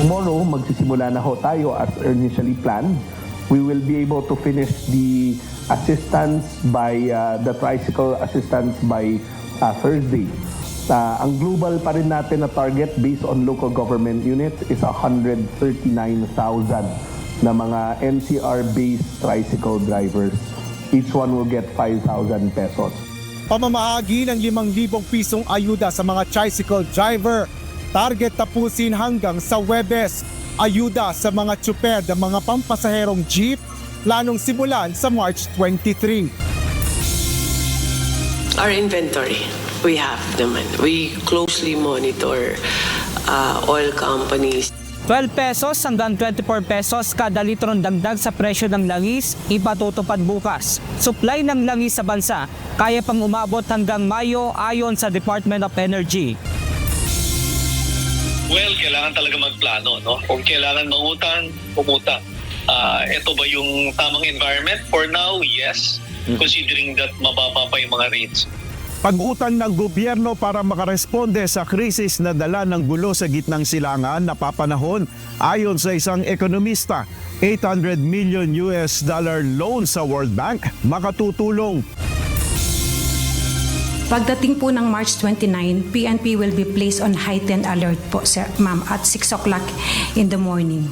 tomorrow, magsisimula na ho tayo as initially planned. We will be able to finish the assistance by, the tricycle assistance by Thursday. Ang global pa rin natin na target based on local government units is 139,000 na mga NCR-based tricycle drivers. Each one will get 5,000 pesos. Pamamahagi ng 5,000 pisong ayuda sa mga tricycle driver. Target tapusin hanggang sa Huwebes. Ayuda sa mga tsuper ng mga pampasaherong jeep, planong simulan sa March 23. Our inventory, we have them. We closely monitor oil companies. 12 pesos hanggang 24 pesos kada litrong dagdag sa presyo ng langis ipatutupad bukas. Supply ng langis sa bansa kaya pang umabot hanggang Mayo ayon sa Department of Energy. Well, kailangan talaga magplano, no? Kung kailangan mangutang, umutang. Ito ba yung tamang environment? For now, yes. Considering that mababa pa yung mga rates. Pag-utang ng gobyerno para makaresponde sa krisis na dala ng gulo sa gitnang silangan na papanahon, ayon sa isang ekonomista, $800 million loan sa World Bank makatutulong. Pagdating po ng March 29, PNP will be placed on heightened alert po, sir, ma'am, at 6 o'clock in the morning.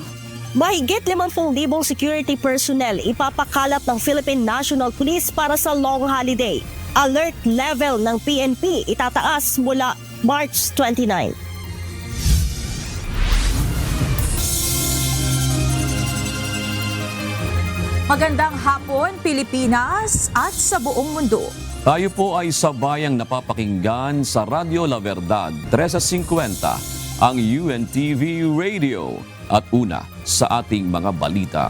Mahigit 50,000 security personnel ipapakalap ng Philippine National Police para sa long holiday. Alert level ng PNP itataas mula March 29. Magandang hapon, Pilipinas at sa buong mundo. Tayo po ay sabayang napapakinggan sa Radio La Verdad 1350, ang UNTV Radio at una sa ating mga balita.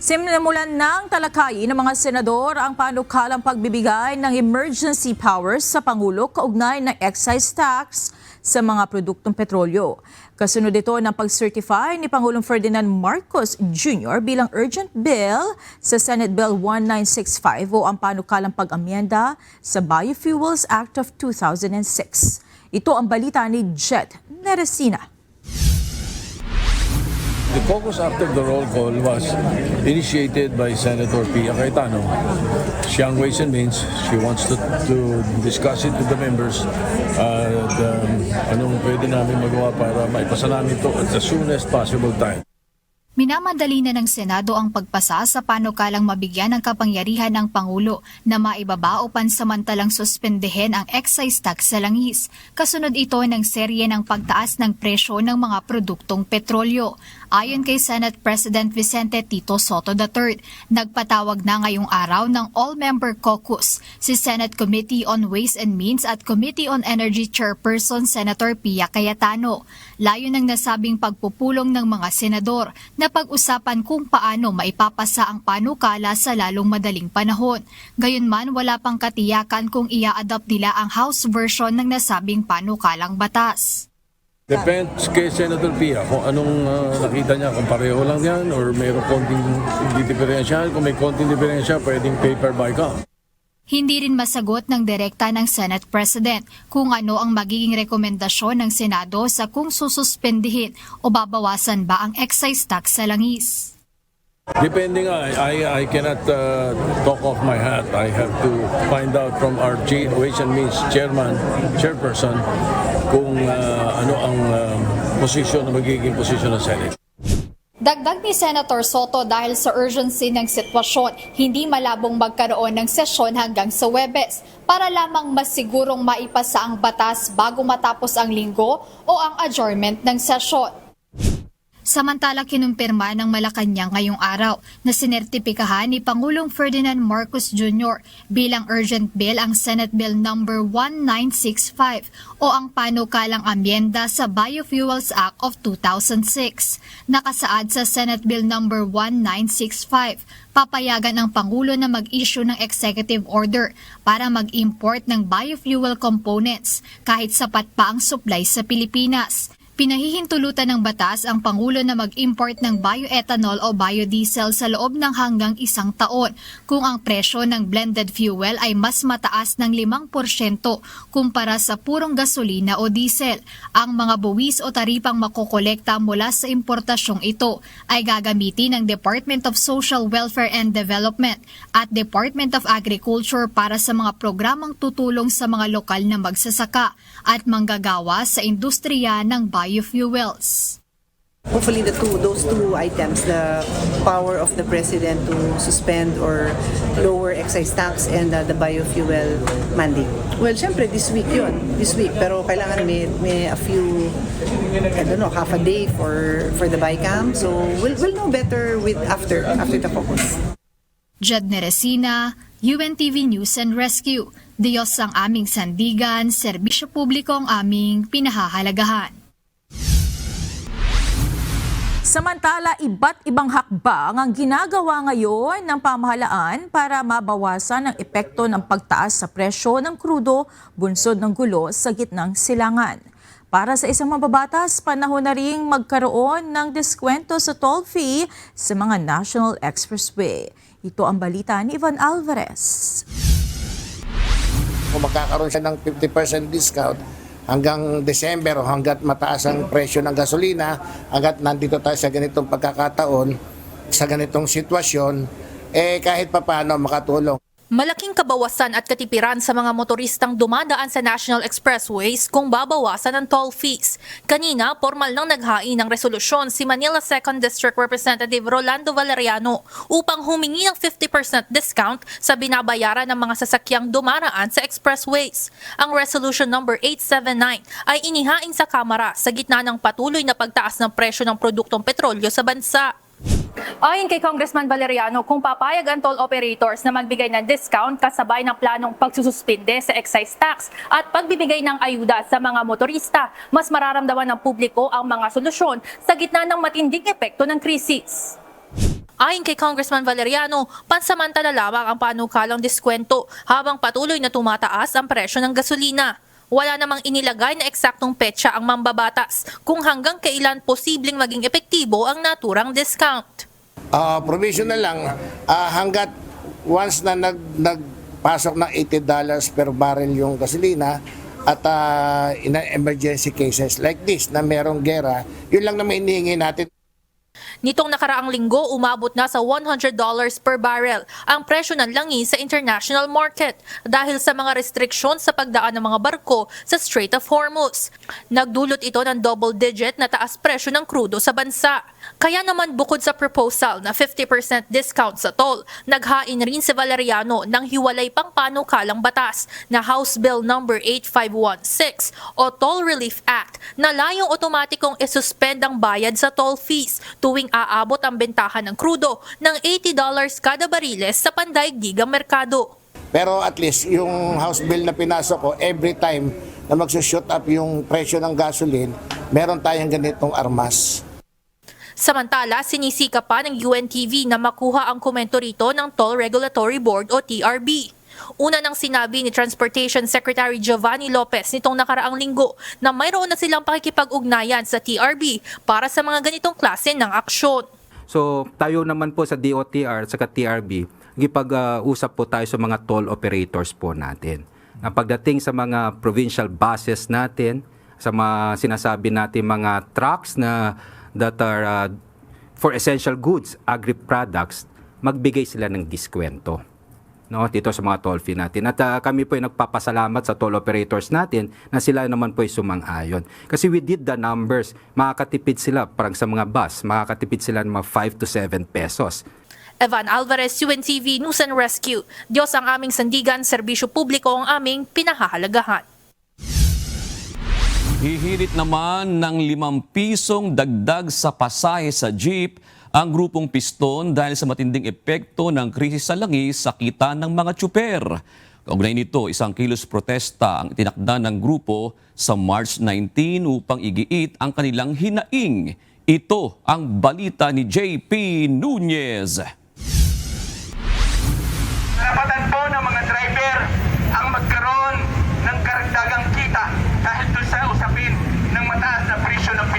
Sinimulan ng talakayin ng mga senador ang panukalang pagbibigay ng emergency powers sa Pangulo kaugnay ng excise tax sa mga produktong petrolyo. Kasunod ito ng pag-certify ni Pangulong Ferdinand Marcos Jr. bilang urgent bill sa Senate Bill 1965 o ang panukalang pag-amyenda sa Biofuels Act of 2006. Ito ang balita ni Jet Neresina. The caucus after the roll call was initiated by Senator Pia Cayetano. Siyang Ways and Means, she wants to discuss it with the members. Anong pwede namin magawa para maipasa namin ito at as soon as possible time. Minamadali na ng Senado ang pagpasa sa panukalang mabigyan ng kapangyarihan ng Pangulo na maibaba o pansamantalang suspendehin ang excise tax sa langis. Kasunod ito ng serye ng pagtaas ng presyo ng mga produktong petrolyo. Ayon kay Senate President Vicente Tito Soto III, nagpatawag na ngayong araw ng all-member caucus si Senate Committee on Ways and Means at Committee on Energy Chairperson Senator Pia Cayetano. Layon ng nasabing pagpupulong ng mga senador na pag-usapan kung paano maipapasa ang panukala sa lalong madaling panahon. Gayunman, wala pang katiyakan kung ia-adopt nila ang House version ng nasabing panukalang batas. Depends kay Senator Pia kung anong nakita niya, kung pareho lang yan or mayroong konting hindi diferensya. Kung may konting diferensya, pwedeng paper by cop. Hindi rin masagot ng direkta ng Senate President kung ano ang magiging rekomendasyon ng Senado sa kung sususpendihin o babawasan ba ang excise tax sa langis. Depending, I cannot talk off my hat. I have to find out from our Ways and Means chairperson kung ano ang posisyon na magiging posisyon ng Senate. Dagdag ni Senator Soto dahil sa urgency ng sitwasyon, hindi malabong magkaroon ng sesyon hanggang sa Huwebes para lamang masigurong maipasa ang batas bago matapos ang linggo o ang adjournment ng sesyon. Samantala, kinumpirma ng Malacanang ngayong araw na sinertipikahan ni Pangulong Ferdinand Marcos Jr. bilang urgent bill ang Senate Bill number 1965 o ang panukalang amyenda sa Biofuels Act of 2006. Nakasaad sa Senate Bill number 1965, papayagan ng Pangulo na mag-issue ng executive order para mag-import ng biofuel components kahit sapat pa ang supply sa Pilipinas. Pinahihintulutan ng batas ang Pangulo na mag-import ng bioethanol o biodiesel sa loob ng hanggang 1 taon kung ang presyo ng blended fuel ay mas mataas ng 5% kumpara sa purong gasolina o diesel. Ang mga buwis o taripang makokolekta mula sa importasyong ito ay gagamitin ng Department of Social Welfare and Development at Department of Agriculture para sa mga programang tutulong sa mga lokal na magsasaka at manggagawa sa industriya ng biofuels. Hopefully those two items, the power of the President to suspend or lower excise tax and the biofuel mandate. Well, syempre this week yun. This week. Pero kailangan may a few, I don't know, half a day for the BICAM. So we'll know better after the caucus. Jed Neresina, UNTV News and Rescue. Diyos ang aming sandigan, serbisyo publiko ang aming pinahahalagahan. Samantala, iba't ibang hakbang ang ginagawa ngayon ng pamahalaan para mabawasan ang epekto ng pagtaas sa presyo ng krudo, bunsod ng gulo sa gitnang silangan. Para sa isang mababatas, panahon na ring magkaroon ng diskwento sa toll fee sa mga National Expressway. Ito ang balita ni Ivan Alvarez. Kung magkakaroon siya ng 50% discount hanggang December o hanggat mataas ang presyo ng gasolina, hanggat nandito tayo sa ganitong pagkakataon, sa ganitong sitwasyon, kahit papaano makatulong. Malaking kabawasan at katipiran sa mga motoristang dumadaan sa National Expressways kung babawasan ang toll fees. Kanina, formal nang naghain ng resolusyon si Manila 2nd District Representative Rolando Valeriano upang humingi ng 50% discount sa binabayaran ng mga sasakyang dumaraan sa expressways. Ang resolution number 879 ay inihain sa Kamara sa gitna ng patuloy na pagtaas ng presyo ng produktong petrolyo sa bansa. Ayon kay Congressman Valeriano, kung papayag ang toll operators na magbigay ng discount kasabay ng planong pagsususpinde sa excise tax at pagbibigay ng ayuda sa mga motorista, mas mararamdaman ng publiko ang mga solusyon sa gitna ng matinding epekto ng krisis. Ayon kay Congressman Valeriano, pansamantala lamang ang panukalang diskwento habang patuloy na tumataas ang presyo ng gasolina. Wala namang inilagay na eksaktong petsa ang mambabatas kung hanggang kailan posibleng maging epektibo ang naturang discount. Provisional lang, hanggat once na nagpasok ng $80 per barrel yung gasolina at in emergency cases like this na merong gera, yun lang naman hinihingi natin. Nitong nakaraang linggo, umabot na sa $100 per barrel ang presyo ng langis sa international market dahil sa mga restriksyon sa pagdaan ng mga barko sa Strait of Hormuz. Nagdulot ito ng double-digit na taas presyo ng krudo sa bansa. Kaya naman bukod sa proposal na 50% discount sa toll, naghain rin si Valeriano ng hiwalay pang panukalang batas na House Bill number 8516 o Toll Relief Act na layong otomatikong isuspend ang bayad sa toll fees tuwing aabot ang bentahan ng krudo ng $80 kada bariles sa pandaigdigang merkado. Pero at least yung House Bill na pinasok ko, every time na magsushoot up yung presyo ng gasoline, meron tayong ganitong armas. Samantala, sinisika pa ng UNTV na makuha ang komento rito ng Toll Regulatory Board o TRB. Una nang sinabi ni Transportation Secretary Giovanni Lopez nitong nakaraang linggo na mayroon na silang pakikipag-ugnayan sa TRB para sa mga ganitong klase ng aksyon. So tayo naman po sa DOTR at sa TRB, gipag-usap po tayo sa mga toll operators po natin. Pagdating sa mga provincial buses natin, sa mga sinasabi natin mga trucks na that are for essential goods, agri-products, magbigay sila ng diskwento. No, dito sa mga toll fee natin. At kami po ay nagpapasalamat sa toll operators natin na sila naman po ay sumang-ayon. Kasi we did the numbers, makakatipid sila parang sa mga bus, makakatipid sila ng mga 5 to 7 pesos. Evan Alvarez, UNTV News and Rescue. Diyos ang aming sandigan, serbisyo publiko ang aming pinahahalagahan. Hihirit naman ng 5 pisong dagdag sa pasahe sa jeep ang grupong Piston dahil sa matinding epekto ng krisis sa langis sa kita ng mga tsuper. Kaugnay nito, 1 kilos protesta ang itinakda ng grupo sa March 19 upang igiit ang kanilang hinaing. Ito ang balita ni JP Nunez. Karapatan po ng mga driver ang magkaroon ng karagdagang kita dahil doon sa usapin ng mataas na presyo ng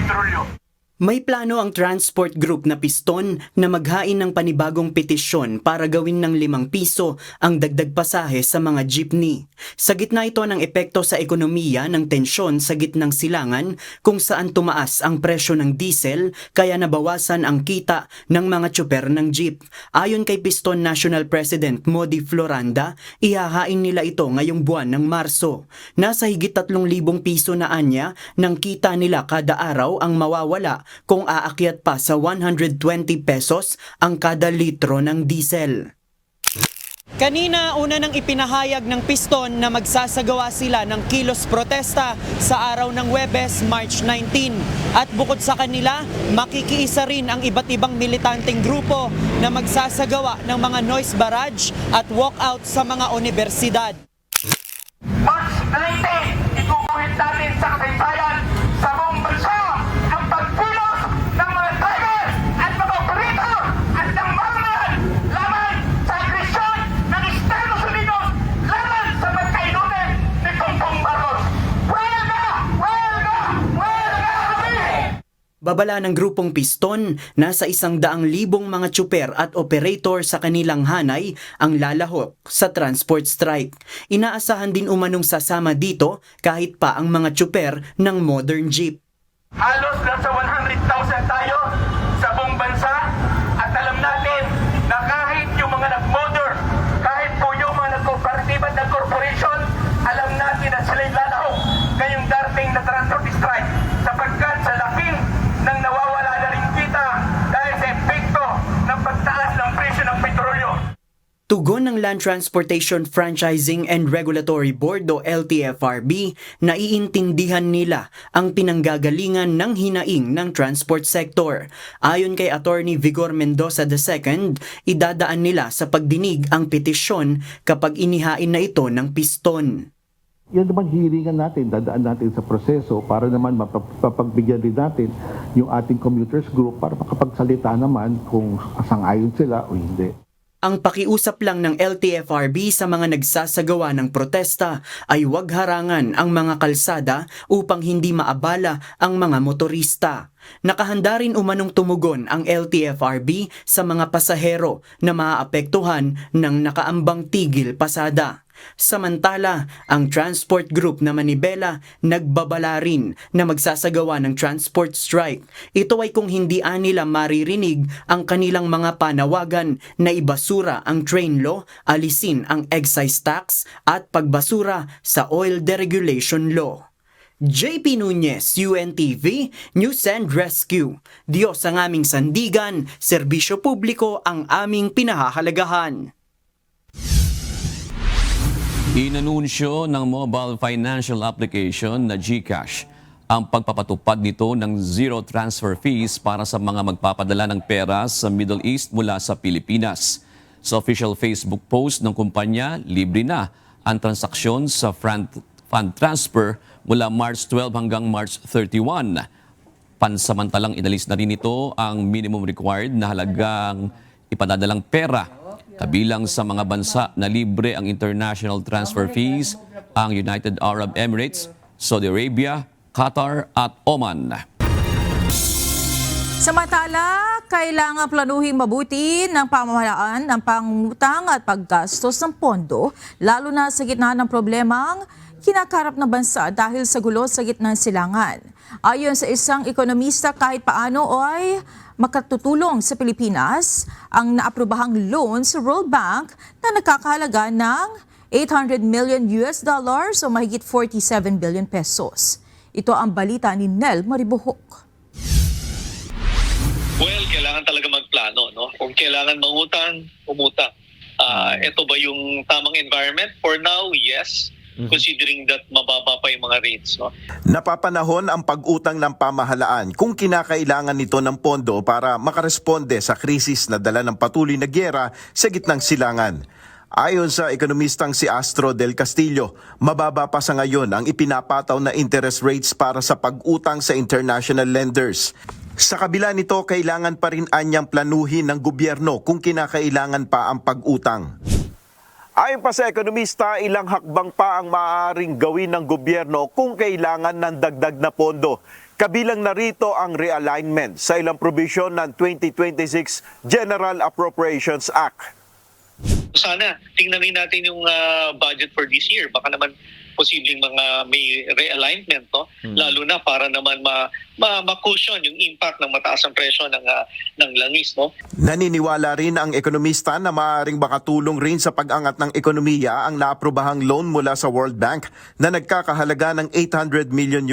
May plano ang transport group na Piston na maghain ng panibagong petisyon para gawin ng 5 piso ang dagdag pasahe sa mga jeepney. Sa gitna ito ng epekto sa ekonomiya ng tensyon sa gitnang silangan kung saan tumaas ang presyo ng diesel kaya nabawasan ang kita ng mga tsuper ng jeep. Ayon kay Piston National President Modi Floranda, ihahain nila ito ngayong buwan ng Marso. Nasa higit 3,000 piso na anya ng kita nila kada araw ang mawawala kung aakyat pa sa 120 pesos ang kada litro ng diesel. Kanina, una nang ipinahayag ng Piston na magsasagawa sila ng kilos protesta sa araw ng Huwebes, March 19. At bukod sa kanila, makikiisa rin ang iba't ibang militanteng grupo na magsasagawa ng mga noise barrage at walkout sa mga universidad. March 19, ikukuhit natin sa kasaysayan sa buong bansa ang pagkilos ng mga driver at mga operator at ng mamamayan laban sa agresyon ng Estados Unidos laban sa pagkainunin ni Bongbong Marcos. Huelga! Huelga! Huelga kami! Babala ng grupong Piston, nasa 100,000 mga tsuper at operator sa kanilang hanay ang lalahok sa transport strike. Inaasahan din umanong sasama dito kahit pa ang mga tsuper ng modern jeep. Halos nasa 100,000 tayo sa buong bansa at alam natin na kahit yung mga nag-motor, kahit po yung mga nag-cooperative at nag-corporation, alam natin na sila'y lalahok ngayong darating na transport strike sapagkat sa laking ng nawawala na rin kita dahil sa epekto ng pagtaas ng presyo ng petrolyo. Tugon ng Land Transportation Franchising and Regulatory Board o LTFRB, naiintindihan nila ang pinanggagalingan ng hinaing ng transport sector. Ayon kay Attorney Vigor Mendoza II, idadaan nila sa pagdinig ang petisyon kapag inihain na ito ng Piston. Yan naman hiringan natin, dadaan natin sa proseso para naman mapagbigyan din natin yung ating commuters group para makapagsalita naman kung sang-ayon sila o hindi. Ang pakiusap lang ng LTFRB sa mga nagsasagawa ng protesta ay huwag harangan ang mga kalsada upang hindi maabala ang mga motorista. Nakahanda rin umanong tumugon ang LTFRB sa mga pasahero na maaapektuhan ng nakaambang tigil pasada. Samantala, ang transport group na Manibela nagbabala rin na magsasagawa ng transport strike. Ito ay kung hindi nila maririnig ang kanilang mga panawagan na ibasura ang train law, alisin ang excise tax at pagbasura sa oil deregulation law. JP Nunez, UNTV, News and Rescue. Diyos ang aming sandigan, serbisyo publiko ang aming pinahahalagahan. Inanunsyo ng mobile financial application na GCash ang pagpapatupad nito ng zero transfer fees para sa mga magpapadala ng pera sa Middle East mula sa Pilipinas. Sa official Facebook post ng kumpanya, libre na ang transaksyon sa fund transfer mula March 12 hanggang March 31. Pansamantalang inalis na rin ito ang minimum required na halagang ipadadalang pera. Kabilang sa mga bansa na libre ang international transfer fees, ang United Arab Emirates, Saudi Arabia, Qatar at Oman. Samantala, kailangan planuhin mabuti ng pamahalaan ng pangutang at paggastos ng pondo, lalo na sa gitna ng problemang kinakarap ng bansa dahil sa gulo sa gitna ng silangan. Ayon sa isang ekonomista, kahit paano ay makatutulong sa Pilipinas ang naaprobahang loan sa World Bank na nakakahalaga ng $800 million o mahigit 47 billion pesos. Ito ang balita ni Nel Maribuhok. Well, kailangan talaga magplano, no? Kung kailangan mangutang, umutang. Ito ba yung tamang environment? For now, yes. Considering that mababa pa yung mga rates. No? Napapanahon ang pag-utang ng pamahalaan kung kinakailangan nito ng pondo para makaresponde sa krisis na dala ng patuloy na gyera sa gitnang silangan. Ayon sa ekonomistang si Astro Del Castillo, mababa pa sa ngayon ang ipinapataw na interest rates para sa pag-utang sa international lenders. Sa kabila nito, kailangan pa rin anyang planuhin ng gobyerno kung kinakailangan pa ang pag-utang. Ayon pa sa ekonomista, ilang hakbang pa ang maaaring gawin ng gobyerno kung kailangan ng dagdag na pondo. Kabilang narito ang realignment sa ilang provision ng 2026 General Appropriations Act. Sana tingnan rin natin yung budget for this year. Baka naman posibleng mga may realignment, no? Lalo na para naman ma-cushion yung impact ng mataas ang presyo ng langis, no? Naniniwala rin ang ekonomista na maaaring makatulong rin sa pag-angat ng ekonomiya ang naaprobahang loan mula sa World Bank na nagkakahalaga ng $800 million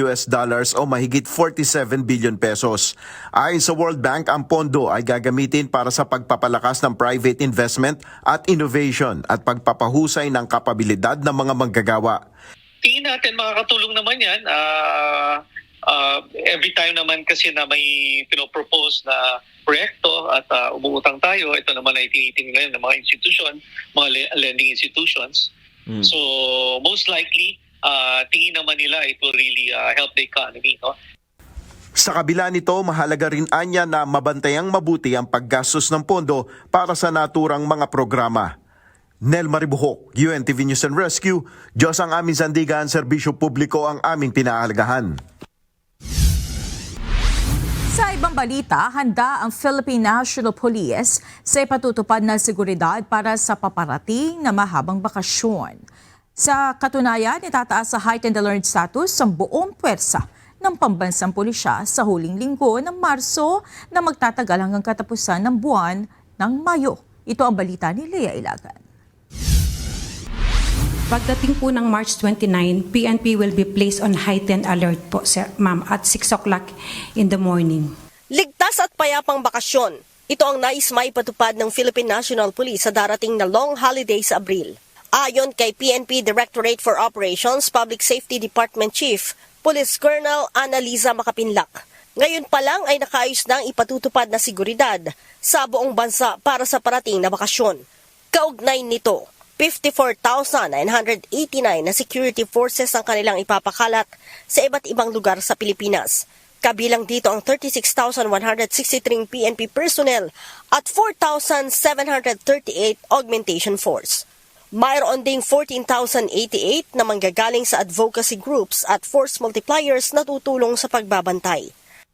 o mahigit 47 billion pesos. Ayon sa World Bank, ang pondo ay gagamitin para sa pagpapalakas ng private investment at innovation at pagpapahusay ng kapabilidad ng mga manggagawa. Tingin natin makakatulong naman yan. Every time naman kasi na may pinopropose na proyekto at umuutang tayo, ito naman ay tinitingnan ng mga institution, mga lending institutions. So most likely, tingin naman nila it will really help the economy. No? Sa kabila nito, mahalaga rin anya na mabantayang mabuti ang paggastos ng pondo para sa naturang mga programa. Nel Maribuhok, UNTV News and Rescue, Diyos ang aming sandigan, serbisyo publiko ang aming pinahalagahan. Sa ibang balita, handa ang Philippine National Police sa ipatutupad na seguridad para sa paparating na mahabang bakasyon. Sa katunayan, itataas sa heightened alert status ang buong puwersa ng pambansang pulisya sa huling linggo ng Marso na magtatagal hanggang katapusan ng buwan ng Mayo. Ito ang balita ni Lea Ilagan. Pagdating po ng March 29, PNP will be placed on heightened alert po, sir, ma'am, at 6 o'clock in the morning. Ligtas at payapang bakasyon. Ito ang nais maipatupad ng Philippine National Police sa darating na long holiday sa Abril. Ayon kay PNP Directorate for Operations Public Safety Department Chief, Police Colonel Annalisa Makapinlak. Ngayon pa lang ay nakaayos na ang ipatutupad na seguridad sa buong bansa para sa parating na bakasyon. Kaugnay nito, 54,989 na security forces ang kanilang ipapakalat sa iba't ibang lugar sa Pilipinas. Kabilang dito ang 36,163 PNP personnel at 4,738 augmentation force. Mayroon ding 14,088 na manggagaling sa advocacy groups at force multipliers na tutulong sa pagbabantay.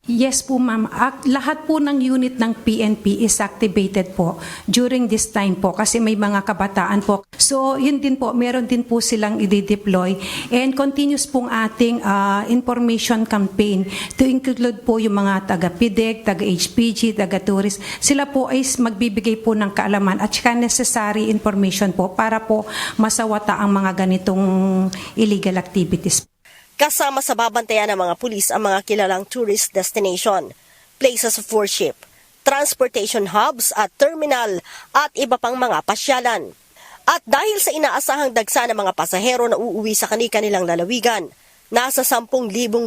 Yes po, ma'am. Lahat po ng unit ng PNP is activated po during this time po kasi may mga kabataan po. So, yun din po, meron din po silang i-deploy and continuous pong ating information campaign to include po yung mga taga-PIDEC, taga-HPG, taga-tourist. Sila po ay magbibigay po ng kaalaman at saka necessary information po para po masawata ang mga ganitong illegal activities. Kasama sa babantayan ng mga pulis ang mga kilalang tourist destination, places of worship, transportation hubs at terminal at iba pang mga pasyalan. At dahil sa inaasahang dagsa ng mga pasahero na uuwi sa kanilang lalawigan, nasa 10,000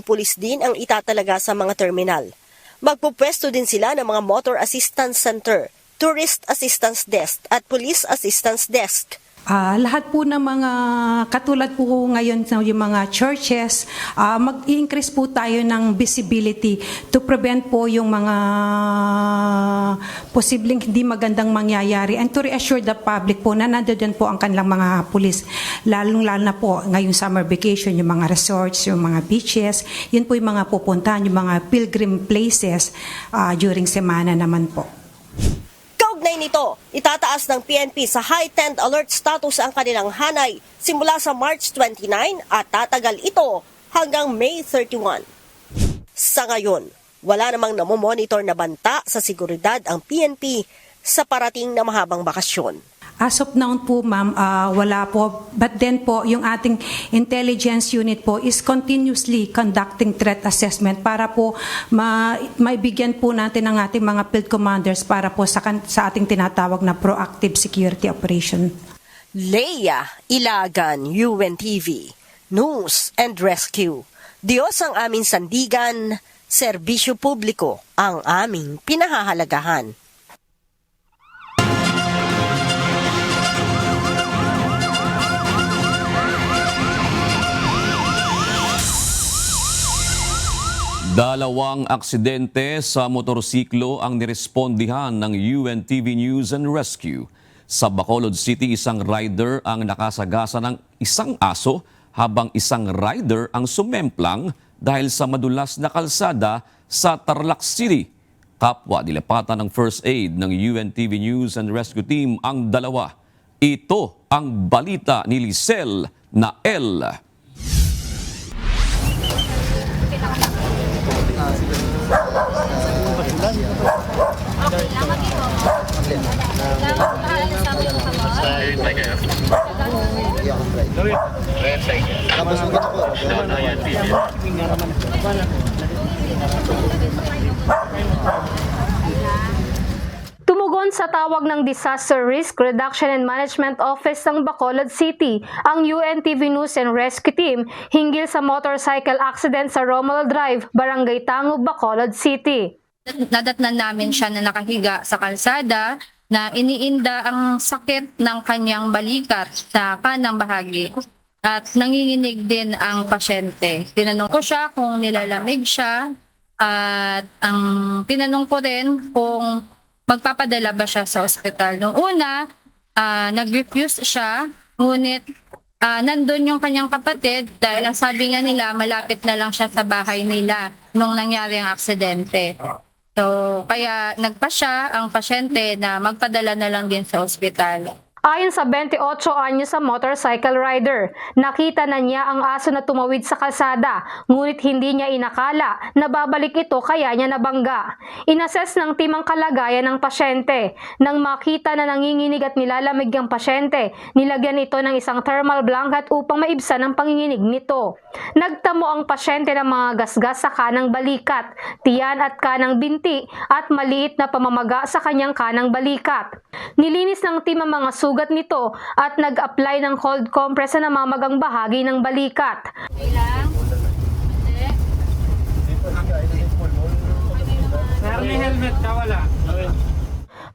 pulis din ang itatalaga sa mga terminal. Magpupwesto din sila ng mga motor assistance center, tourist assistance desk at police assistance desk. Lahat po ng mga katulad po ngayon yung mga churches, mag-increase po tayo ng visibility to prevent po yung mga posibleng hindi magandang mangyayari and to reassure the public po na nandoon po ang kanilang mga pulis. Lalong-lalo na po ngayong summer vacation, yung mga resorts, yung mga beaches, yun po yung mga pupuntahan, yung mga pilgrim places during semana naman po. Kaugnay nito, itataas ng PNP sa heightened alert status ang kanilang hanay simula sa March 29 at tatagal ito hanggang May 31. Sa ngayon, wala namang namomonitor na banta sa seguridad ang PNP sa parating na mahabang bakasyon. As of now po, ma'am, wala po. But then po, yung ating intelligence unit po is continuously conducting threat assessment para po maibigyan po natin ang ating mga field commanders para po sa ating tinatawag na proactive security operation. Lea Ilagan, UNTV, News and Rescue. Diyos ang aming sandigan, serbisyo publiko ang aming pinahahalagahan. Dalawang aksidente sa motorsiklo ang nirespondihan ng UNTV News and Rescue Sa Bacolod City, isang rider ang nakasagasa ng isang aso habang isang rider ang sumemplang dahil sa madulas na kalsada sa Tarlac City. Kapwa nilapatan ng first aid ng UNTV News and Rescue Team ang dalawa. Ito ang balita ni Lisel Nael. Tumugon sa tawag ng Disaster Risk Reduction and Management Office ng Bacolod City ang UNTV News and Rescue Team hinggil sa motorcycle accident sa Romuald Drive, Barangay Tango, Bacolod City. Nadatnan namin siya na nakahiga sa kalsada na iniinda ang sakit ng kanyang balikat sa kanang bahagi at nanginginig din ang pasyente. Tinanong ko siya kung nilalamig siya at ang tinanong ko din kung magpapadala ba siya sa ospital. Noong una, nag-refuse siya, ngunit nandun yung kanyang kapatid dahil ang sabi nga nila malapit na lang siya sa bahay nila nung nangyari ang aksidente. So, kaya nagpa siya ang pasyente na magpadala na lang din sa ospital. Ayon sa 28 anyo sa motorcycle rider, nakita na niya ang aso na tumawid sa kalsada, ngunit hindi niya inakala na babalik ito kaya niya nabangga. Inassess ng team ang kalagayan ng pasyente. Nang makita na nanginginig at nilalamig ang pasyente, nilagyan ito ng isang thermal blanket upang maibsan ang panginginig nito. Nagtamo ang pasyente ng mga gasgas sa kanang balikat, tiyan at kanang binti at maliit na pamamaga sa kanyang kanang balikat. Nilinis ng team ang mga sugat nito at nag-apply ng cold compress sa namamagang bahagi ng balikat.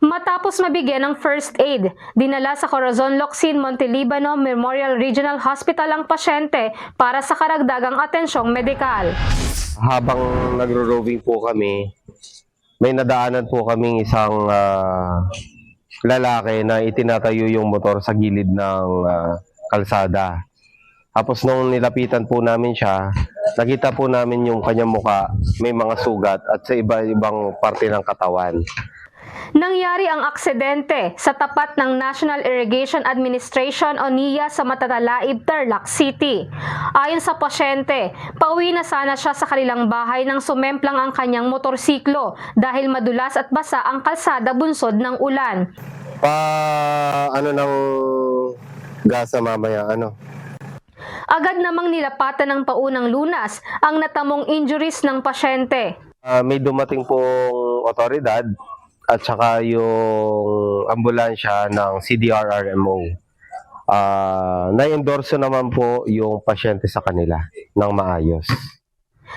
Matapos mabigyan ng first aid, dinala sa Corazon Locsin Montelibano Memorial Regional Hospital ang pasyente para sa karagdagang atensyong medikal. Habang nagro-roving po kami, may nadaanan po kaming isang lalaki na itinatayo yung motor sa gilid ng kalsada. Tapos nung nilapitan po namin siya, nakita po namin yung kanyang muka, may mga sugat at sa iba-ibang parte ng katawan. Nangyari ang aksidente sa tapat ng National Irrigation Administration o NIA sa Matatalaib, Tarlac City. Ayon sa pasyente, pauwi na sana siya sa kanilang bahay nang sumemplang ang kanyang motorsiklo dahil madulas at basa ang kalsada bunsod ng ulan. Ng gasa mamaya, Agad namang nilapatan ng paunang lunas ang natamong injuries ng pasyente. May dumating pong otoridad at saka yung ambulansya ng CDRRMO. Na-endorso naman po yung pasyente sa kanila ng maayos.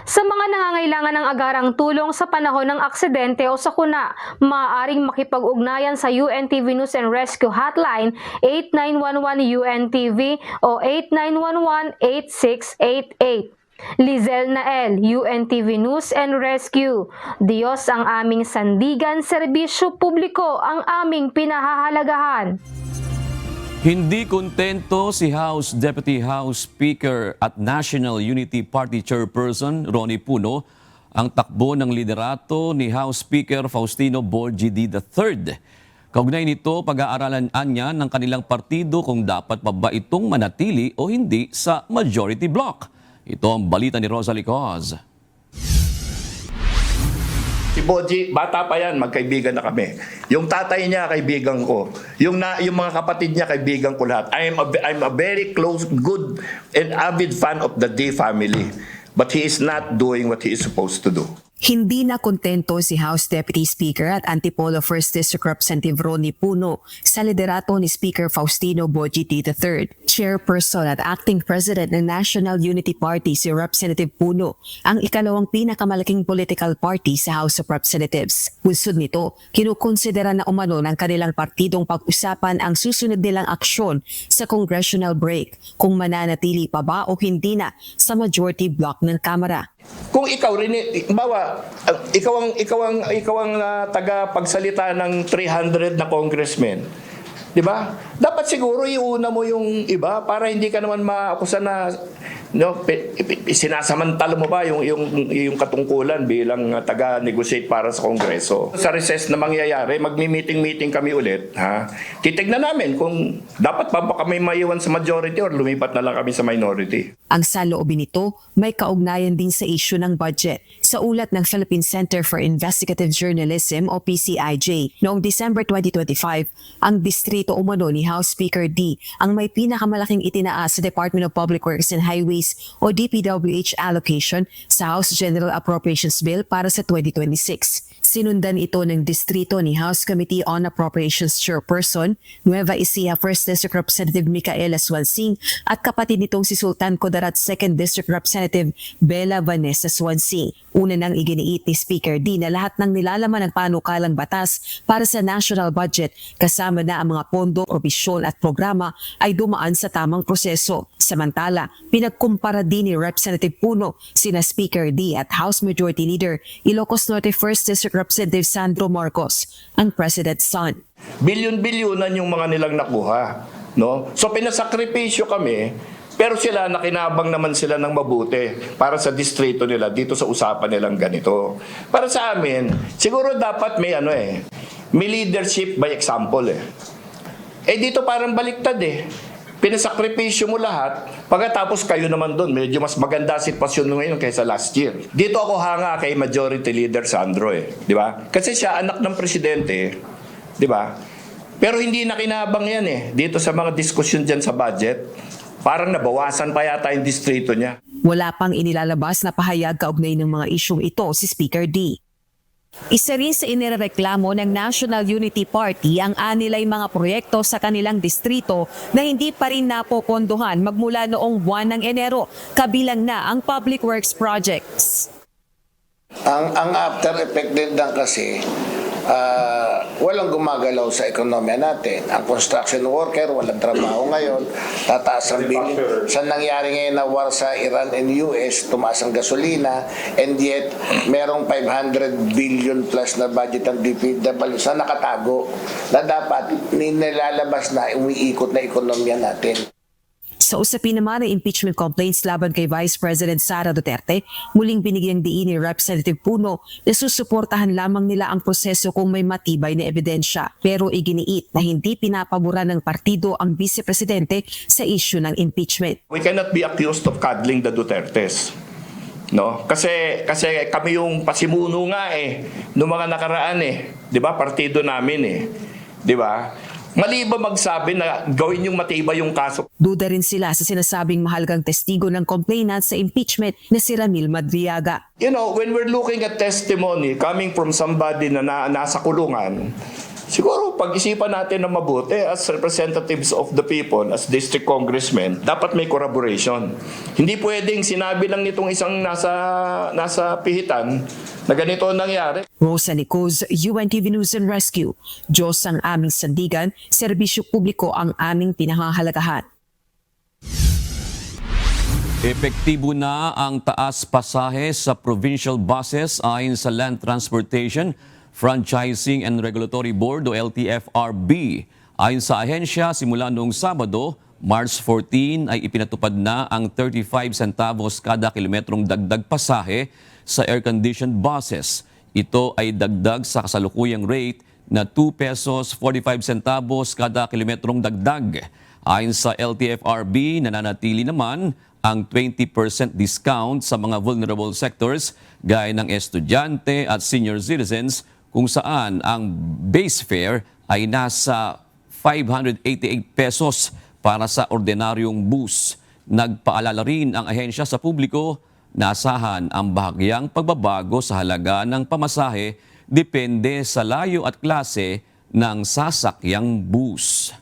Sa mga nangangailangan ng agarang tulong sa panahon ng aksidente o sakuna, maaaring makipag-ugnayan sa UNTV News and Rescue Hotline 8911-UNTV o 8911-8688. Lizel Nael, UNTV News and Rescue. Diyos ang aming sandigan, serbisyo publiko ang aming pinahahalagahan. Hindi kontento si Deputy House Speaker at National Unity Party Chairperson Ronnie Puno ang takbo ng liderato ni House Speaker Faustino Bogie III. Kaugnay nito, pag-aaralan niya ng kanilang partido kung dapat pa ba itong manatili o hindi sa majority bloc. Ito ang balita ni Rosalie Coz. Si Bogie, bata pa yan, magkaibigan na kami. Yung tatay niya, kaibigan ko. Yung mga kapatid niya, kaibigan ko lahat. I'm a very close, good, and avid fan of the D family. But he is not doing what he is supposed to do. Hindi na kontento si House Deputy Speaker at Antipolo 1st District Representative Ronnie Puno sa liderato ni Speaker Faustino Bogie III. Chairperson at Acting President ng National Unity Party si Representative Puno, ang ikalawang pinakamalaking political party sa House of Representatives. Bunsod nito, kinukonsidera na umano ng kanilang partidong pag-usapan ang susunod nilang aksyon sa congressional break kung mananatili pa ba o hindi na sa majority bloc ng Kamara. Kung ikaw rin, ikaw ang tagapagsalita ng 300 na congressmen, Di ba? Dapat siguro iuna mo yung iba para hindi ka naman maakusa na sinasamantala mo ba yung katungkulan bilang taga-negotiate para sa Kongreso. Sa recess na mangyayari, magmi-meeting kami ulit. Titignan namin kung dapat pa ba kami maiwan sa majority or lumipat na lang kami sa minority. Ang saloobin nito may kaugnayan din sa issue ng budget. Sa ulat ng Philippine Center for Investigative Journalism o PCIJ, noong December 2025, ang distrito umano ni House Speaker D ang may pinakamalaking itinaas sa Department of Public Works and Highways o DPWH allocation sa House General Appropriations Bill para sa 2026. Sinundan ito ng distrito ni House Committee on Appropriations Chairperson, Nueva Ecija 1st District Representative Micaela Swansing at kapatid nitong si Sultan Kudarat 2nd District Representative Bella Vanessa Swansing. Una nang iginiit ni Speaker D na lahat ng nilalaman ng panukalang batas para sa national budget kasama na ang mga pondo, probisyon at programa ay dumaan sa tamang proseso. Samantala, pinagkumpara din ni Representative Puno sina Speaker D at House Majority Leader Ilocos Norte 1st District Representative Sandro Marcos, ang President's son. Bilyon-bilyonan yung mga nilang nakuha. No? So pinasakripisyo kami, pero sila nakinabang naman sila ng mabuti para sa distrito nila dito sa usapan nilang ganito. Para sa amin, siguro dapat may may leadership by example dito parang baliktad Pinasakripisyo mo lahat, pagkatapos kayo naman doon, medyo mas maganda sitwasyon ngayon kaysa last year. Dito ako hanga kay Majority Leader Sandro di ba? Kasi siya anak ng presidente, di ba? Pero hindi nakinabang yan dito sa mga diskusyon dyan sa budget. Parang nabawasan pa yata yung distrito niya. Wala pang inilalabas na pahayag kaugnay ng mga isyong ito si Speaker D. Isa rin sa inireklamo ng National Unity Party ang anilay mga proyekto sa kanilang distrito na hindi pa rin napopondohan magmula noong buwan ng Enero, kabilang na ang public works projects. Ang after effect din kasi walang gumagalaw sa ekonomiya natin. Ang construction worker, walang trabaho ngayon. Tataas ang bill. Sa nangyari ngayon na war sa Iran and US, tumaas ang gasolina, and yet merong 500 billion plus na budget ng DPW sa nakatago na dapat nilalabas na umiikot na ekonomiya natin. Sa usapin naman ng impeachment complaints laban kay Vice President Sara Duterte, muling binigyang diin ni Representative Puno na susuportahan lamang nila ang proseso kung may matibay na ebidensya. Pero iginiit na hindi pinapabura ng partido ang Vice Presidente sa issue ng impeachment. We cannot be accused of cuddling the Dutertes. No? Kasi kami yung pasimuno nga noong mga nakaraan 'di ba? Partido namin 'di ba? Mali ba magsabi na gawin yung matibay yung kaso? Duda rin sila sa sinasabing mahalagang testigo ng complainant sa impeachment na si Ramil Madriaga. You know, when we're looking at testimony coming from somebody na nasa kulungan, siguro pag-isipan natin na mabuti as representatives of the people, as district congressmen, dapat may corroboration. Hindi pwedeng sinabi lang nitong isang nasa pihitan na ganito nangyari. Rosa Nicos, UNTV News and Rescue. Diyos ang aming sandigan, serbisyo publiko ang aming pinahahalagahan. Epektibo na ang taas pasahe sa provincial buses ayon sa Land Transportation, Franchising and Regulatory Board o LTFRB. Ayon sa ahensya, simula noong Sabado, March 14 ay ipinatupad na ang 35 centavos kada kilometrong dagdag pasahe sa air-conditioned buses. Ito ay dagdag sa kasalukuyang rate na 2 pesos 45 centavos kada kilometrong dagdag. Ayon sa LTFRB, nananatili naman ang 20% discount sa mga vulnerable sectors gaya ng estudyante at senior citizens kung saan ang base fare ay nasa 588 pesos para sa ordinaryong bus. Nagpaalala rin ang ahensya sa publiko na asahan ang bahagyang pagbabago sa halaga ng pamasahe depende sa layo at klase ng sasakyang bus.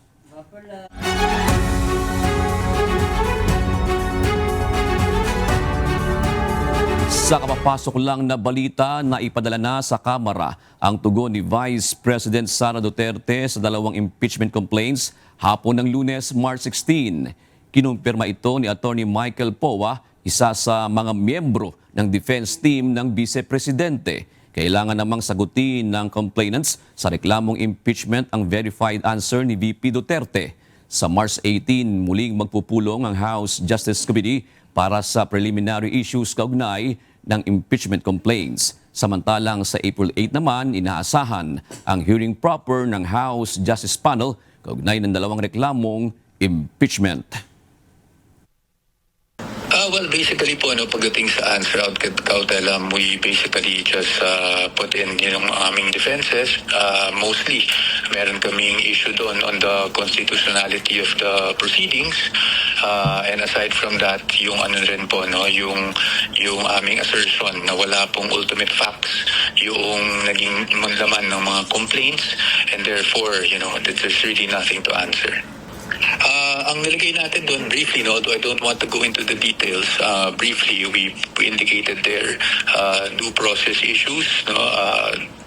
Sa kapapasok lang na balita na ipadala na sa Kamara ang tugon ni Vice President Sara Duterte sa dalawang impeachment complaints hapon ng Lunes, March 16. Kinumpirma ito ni Attorney Michael Powa, isa sa mga miyembro ng defense team ng Vice Presidente. kailangan namang sagutin ng complainants sa reklamong impeachment ang verified answer ni VP Duterte. Sa March 18, muling magpupulong ang House Justice Committee para sa preliminary issues kaugnay ng impeachment complaints. Samantalang sa April 8 naman, inaasahan ang hearing proper ng House Justice Panel kaugnay ng dalawang reklamong impeachment. Well, basically po, pagdating sa answer out cautela, we basically just put in yung aming defenses. Mostly, meron kaming issue doon on the constitutionality of the proceedings. And aside from that, yung ano rin po, yung aming assertion na wala pong ultimate facts yung naging laman ng mga complaints, and therefore, there's really nothing to answer. Ang nilagay natin doon briefly, although I don't want to go into the details, briefly we indicated there due process issues,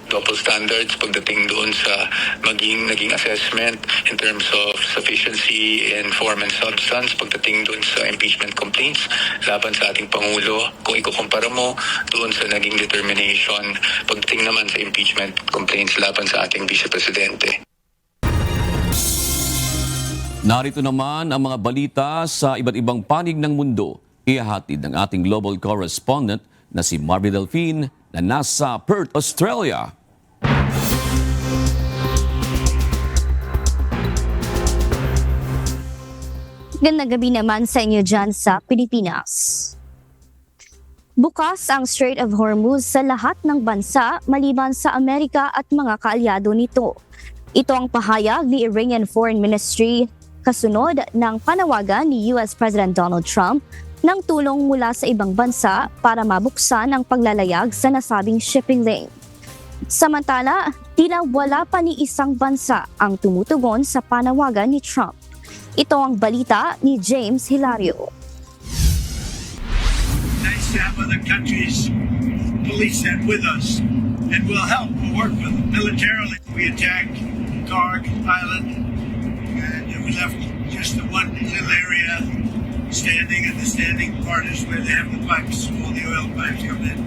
double standards pagdating doon sa naging assessment in terms of sufficiency in form and substance pagdating doon sa impeachment complaints laban sa ating Pangulo. Kung ikukumpara mo doon sa naging determination pagdating naman sa impeachment complaints laban sa ating Vice Presidente. Narito naman ang mga balita sa iba't ibang panig ng mundo. Ihahatid ng ating global correspondent na si Marvy Delfin na nasa Perth, Australia. Gandang gabi naman sa inyo dyan sa Pilipinas. Bukas ang Strait of Hormuz sa lahat ng bansa maliban sa Amerika at mga kaalyado nito. Ito ang pahayag ni Iranian Foreign Ministry kasunod ng panawagan ni US President Donald Trump ng tulong mula sa ibang bansa para mabuksan ang paglalayag sa nasabing shipping lane. Samantala, tila wala pa ni isang bansa ang tumutugon sa panawagan ni Trump. Ito ang balita ni James Hilario. Nice to have other countries police that with us, and we'll help. We'll work with them militarily. We attacked Karg Island, and we left just the one little area standing, and the standing part is where they have the pipes, all the oil pipes come in,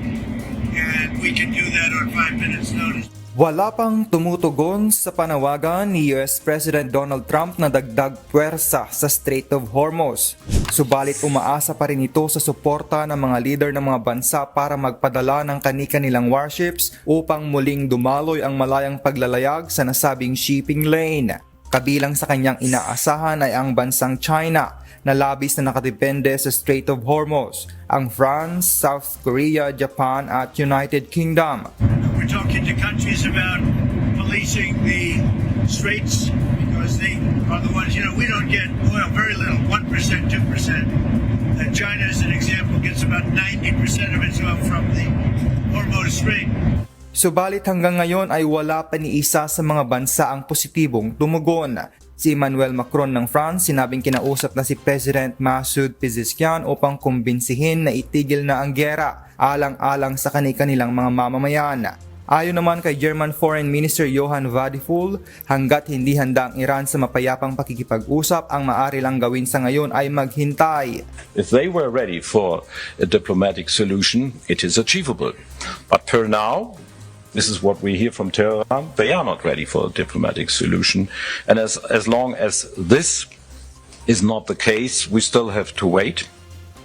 and we can do that on 5 minutes notice. Wala pang tumutugon sa panawagan ni US President Donald Trump na dagdag puwersa sa Strait of Hormuz. Subalit umaasa pa rin ito sa suporta ng mga leader ng mga bansa para magpadala ng kani-kanilang warships upang muling dumaloy ang malayang paglalayag sa nasabing shipping lane. Kabilang sa kanyang inaasahan ay ang bansang China na labis na nakadepende sa Strait of Hormuz, ang France, South Korea, Japan at United Kingdom. We're talking to countries about policing the straits because they are the ones, we don't get oil, very little, 1%, 2%. China, as an example, gets about 90% of its oil from the Hormuz Strait. Subalit hanggang ngayon ay wala pa ni isa sa mga bansa ang positibong tumugon. Si Emmanuel Macron ng France sinabing kinausap na si President Masoud Pezeshkian upang kumbinsihin na itigil na ang giyera alang-alang sa kani-kanilang mga mamamayan. Ayon naman kay German Foreign Minister Johann Wadephul, hanggat hindi handa ang Iran sa mapayapang pakikipag-usap, ang maaari lang gawin sa ngayon ay maghintay. If they were ready for a diplomatic solution, it is achievable. But per now, this is what we hear from Tehran. They are not ready for a diplomatic solution. And as long as this is not the case, we still have to wait.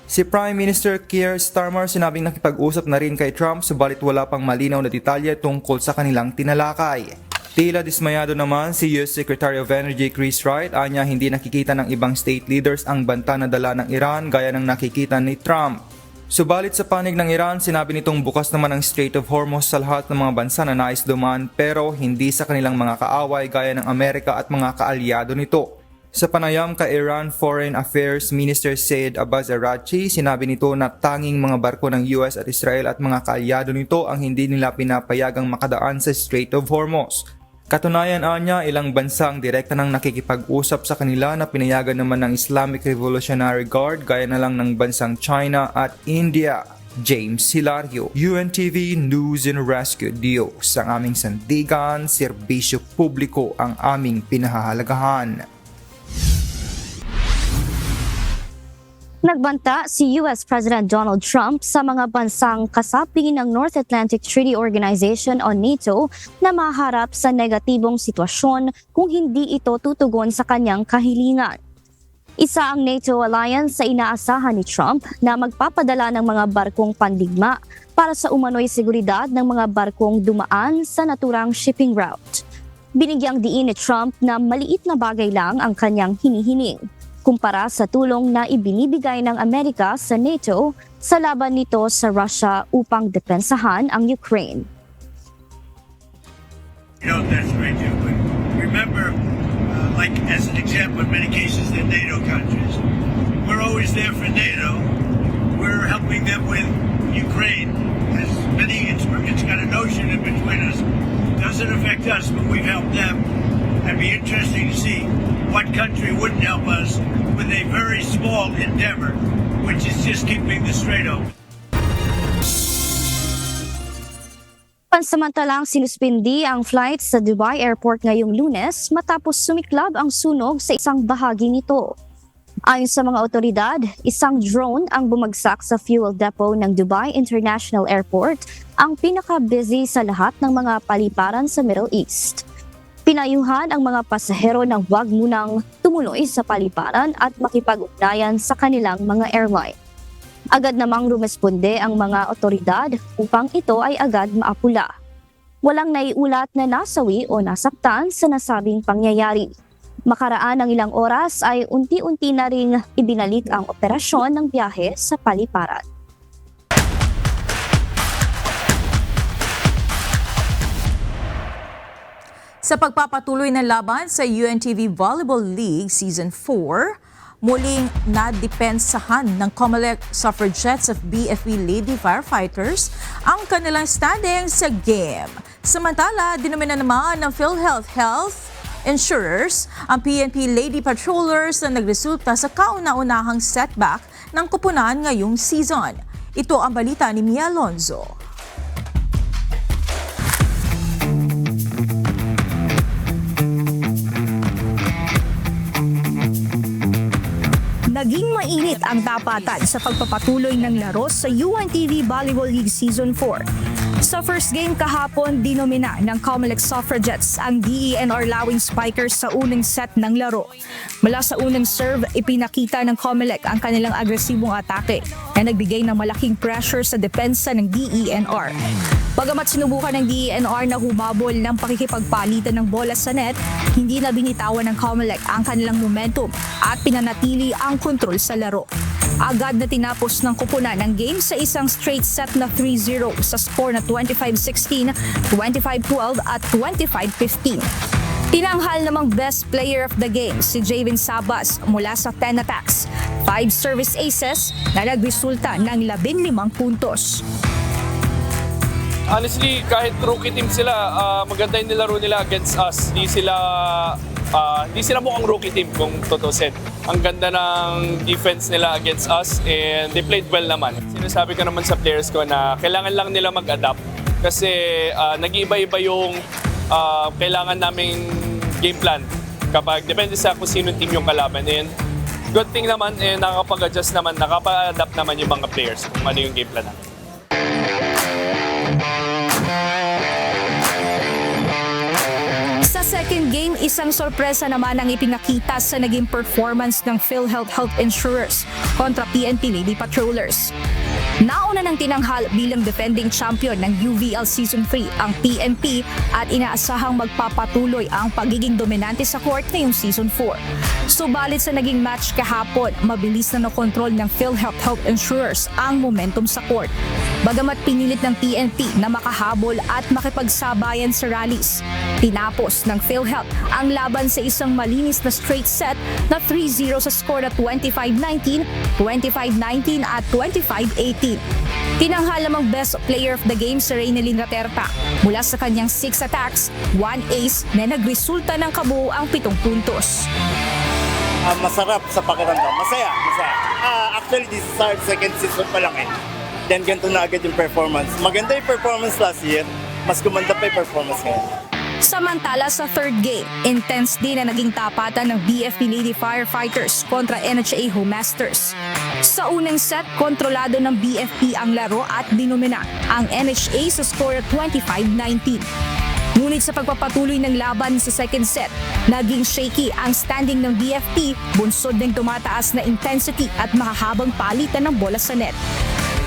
Si Prime Minister Keir Starmer sinabing nakipag-usap na rin kay Trump subalit wala pang malinaw na detalye tungkol sa kanilang tinalakay. Tila dismayado naman si US Secretary of Energy Chris Wright, anya hindi nakikita ng ibang state leaders ang banta na dala ng Iran gaya ng nakikita ni Trump. Subalit sa panig ng Iran, sinabi nitong bukas naman ang Strait of Hormuz sa lahat ng mga bansa na nais dumaan pero hindi sa kanilang mga kaaway gaya ng Amerika at mga kaalyado nito. Sa panayam kay Iran Foreign Affairs Minister Said Abbas Araghchi, sinabi nito na tanging mga barko ng US at Israel at mga kaalyado nito ang hindi nila pinapayagang makadaan sa Strait of Hormuz. Katunayan anya, ilang bansa ang direkta nang nakikipag-usap sa kanila na pinayagan naman ng Islamic Revolutionary Guard gaya na lang ng bansang China at India. James Hilario, UNTV News and Rescue. Diyos ang aming sandigan, serbisyo publiko ang aming pinahahalagahan. Nagbanta si US President Donald Trump sa mga bansang kasapi ng North Atlantic Treaty Organization o NATO na maharap sa negatibong sitwasyon kung hindi ito tutugon sa kanyang kahilingan. Isa ang NATO alliance sa inaasahan ni Trump na magpapadala ng mga barkong pandigma para sa umano'y seguridad ng mga barkong dumaan sa naturang shipping route. Binigyang diin ni Trump na maliit na bagay lang ang kanyang hinihiling kumpara sa tulong na ibinibigay ng Amerika sa NATO sa laban nito sa Russia upang depensahan ang Ukraine. That's right, too. But remember, like as an example, in many cases, they're NATO countries. We're always there for NATO. We're helping them with Ukraine. As many, it's got an ocean in between us. Doesn't affect us, but we've helped them. It'd be interesting to see what country wouldn't help us with a very small endeavor, which is just keeping the Strait open. Pansamantalang sinuspindi ang flight sa Dubai Airport ngayong Lunes matapos sumiklab ang sunog sa isang bahagi nito. Ayon sa mga otoridad, isang drone ang bumagsak sa fuel depot ng Dubai International Airport, ang pinaka-busy sa lahat ng mga paliparan sa Middle East. Pinayuhan ang mga pasahero na huwag munang tumuloy sa paliparan at makipag-ugnayan sa kanilang mga airline. Agad namang rumesponde ang mga otoridad upang ito ay agad maapula. Walang naiulat na nasawi o nasaktan sa nasabing pangyayari. Makaraan ng ilang oras ay unti-unti na ring ibinalik ang operasyon ng biyahe sa paliparan. Sa pagpapatuloy ng laban sa UNTV Volleyball League Season 4, muling nadepensahan ng COMELEC Suffragettes of BFP Lady Firefighters ang kanilang standing sa game. Samantala, dinomina naman ng PhilHealth Health Insurers ang PNP Lady Patrollers na nagresulta sa kauna-unahang setback ng kupunan ngayong season. Ito ang balita ni Mia Alonzo. Naging mainit ang tapatan sa pagpapatuloy ng laro sa UNTV Volleyball League Season 4. Sa first game kahapon, dinomina ng COMELEC Suffragettes ang DENR Lawing Spikers sa unang set ng laro. Mula sa unang serve, ipinakita ng COMELEC ang kanilang agresibong atake na nagbigay ng malaking pressure sa depensa ng DENR. Bagamat sinubukan ng DENR na humabol ng pakikipagpalitan ng bola sa net, hindi na binitawan ng COMELEC ang kanilang momentum at pinanatili ang kontrol sa laro. Agad na tinapos ng kupunan ng game sa isang straight set na 3-0 sa score na 25-16, 25-12 at 25-15. Tinanghal namang best player of the game si Javin Sabas mula sa 10 attacks, 5 service aces na nagresulta ng 15 puntos. Honestly, kahit rookie team sila, maganda yung nilaro nila against us. Hindi sila mukhang rookie team kung tutusin. Ang ganda ng defense nila against us and they played well naman. Sinasabi ko naman sa players ko na kailangan lang nila mag-adapt kasi nag-iiba-iba yung kailangan naming game plan kapag depende sa kung sino team yung kalaban. And good thing naman, nakakapag-adjust naman, nakapa-adapt naman yung mga players kung ano yung game plan namin. Sa second game, isang sorpresa naman ang ipinakita sa naging performance ng PhilHealth Health Insurers kontra PNP Lady Patrollers. Nauna ng tinanghal bilang defending champion ng UVL Season 3 ang PNP at inaasahang magpapatuloy ang pagiging dominante sa court ngayong Season 4. Subalit sa naging match kahapon, mabilis na nakontrol ng PhilHealth Health Insurers ang momentum sa court. Bagamat pinilit ng PNP na makahabol at makipagsabayan sa rallies, tinapos ng PhilHealth ang laban sa isang malinis na straight set na 3-0 sa score na 25-19, 25-19 at 25-18. Tinanghal namang best player of the game si Reynelyn Raterta mula sa kanyang 6 attacks, 1 ace na nagresulta ng kabuuang 7 puntos. Masarap sa pakiramdam. Masaya. Actually, this is our second season pa lang eh. Then ganito na agad yung performance. Maganda yung performance last year. Mas gumanda pa yung performance ngayon. Samantala sa third game, intense din na naging tapatan ng BFP Lady Firefighters kontra NHA Home Masters. Sa unang set, kontrolado ng BFP ang laro at dinomina ang NHA sa score 25-19. Ngunit sa pagpapatuloy ng laban sa second set, naging shaky ang standing ng BFP, bunsod ng tumataas na intensity at mahahabang palitan ng bola sa net.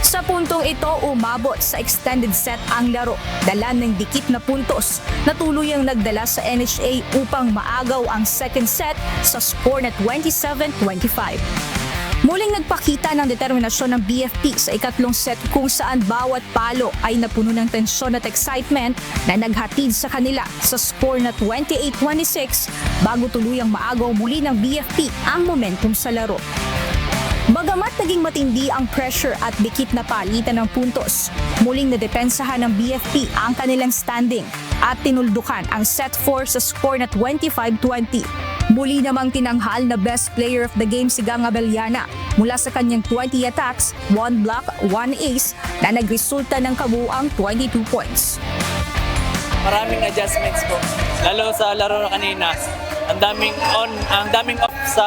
Sa puntong ito, umabot sa extended set ang laro, dala ng dikit na puntos na tuluyang nagdala sa NHA upang maagaw ang second set sa score na 27-25. Muling nagpakita ng determinasyon ng BFP sa ikatlong set kung saan bawat palo ay napuno ng tensyon at excitement na naghatid sa kanila sa score na 28-26 bago tuluyang maagaw muli ng BFP ang momentum sa laro. Bagamat naging matindi ang pressure at dikit na palitan ng puntos, muling nadepensahan ng BFP ang kanilang standing at tinuldukan ang set 4 sa score na 25-20. Muli namang tinanghal na best player of the game si Gang Abellana mula sa kanyang 20 attacks, 1 block, 1 ace na nagresulta ng kabuuang 22 points. Maraming adjustments po, lalo sa laro kanina. Ang daming off sa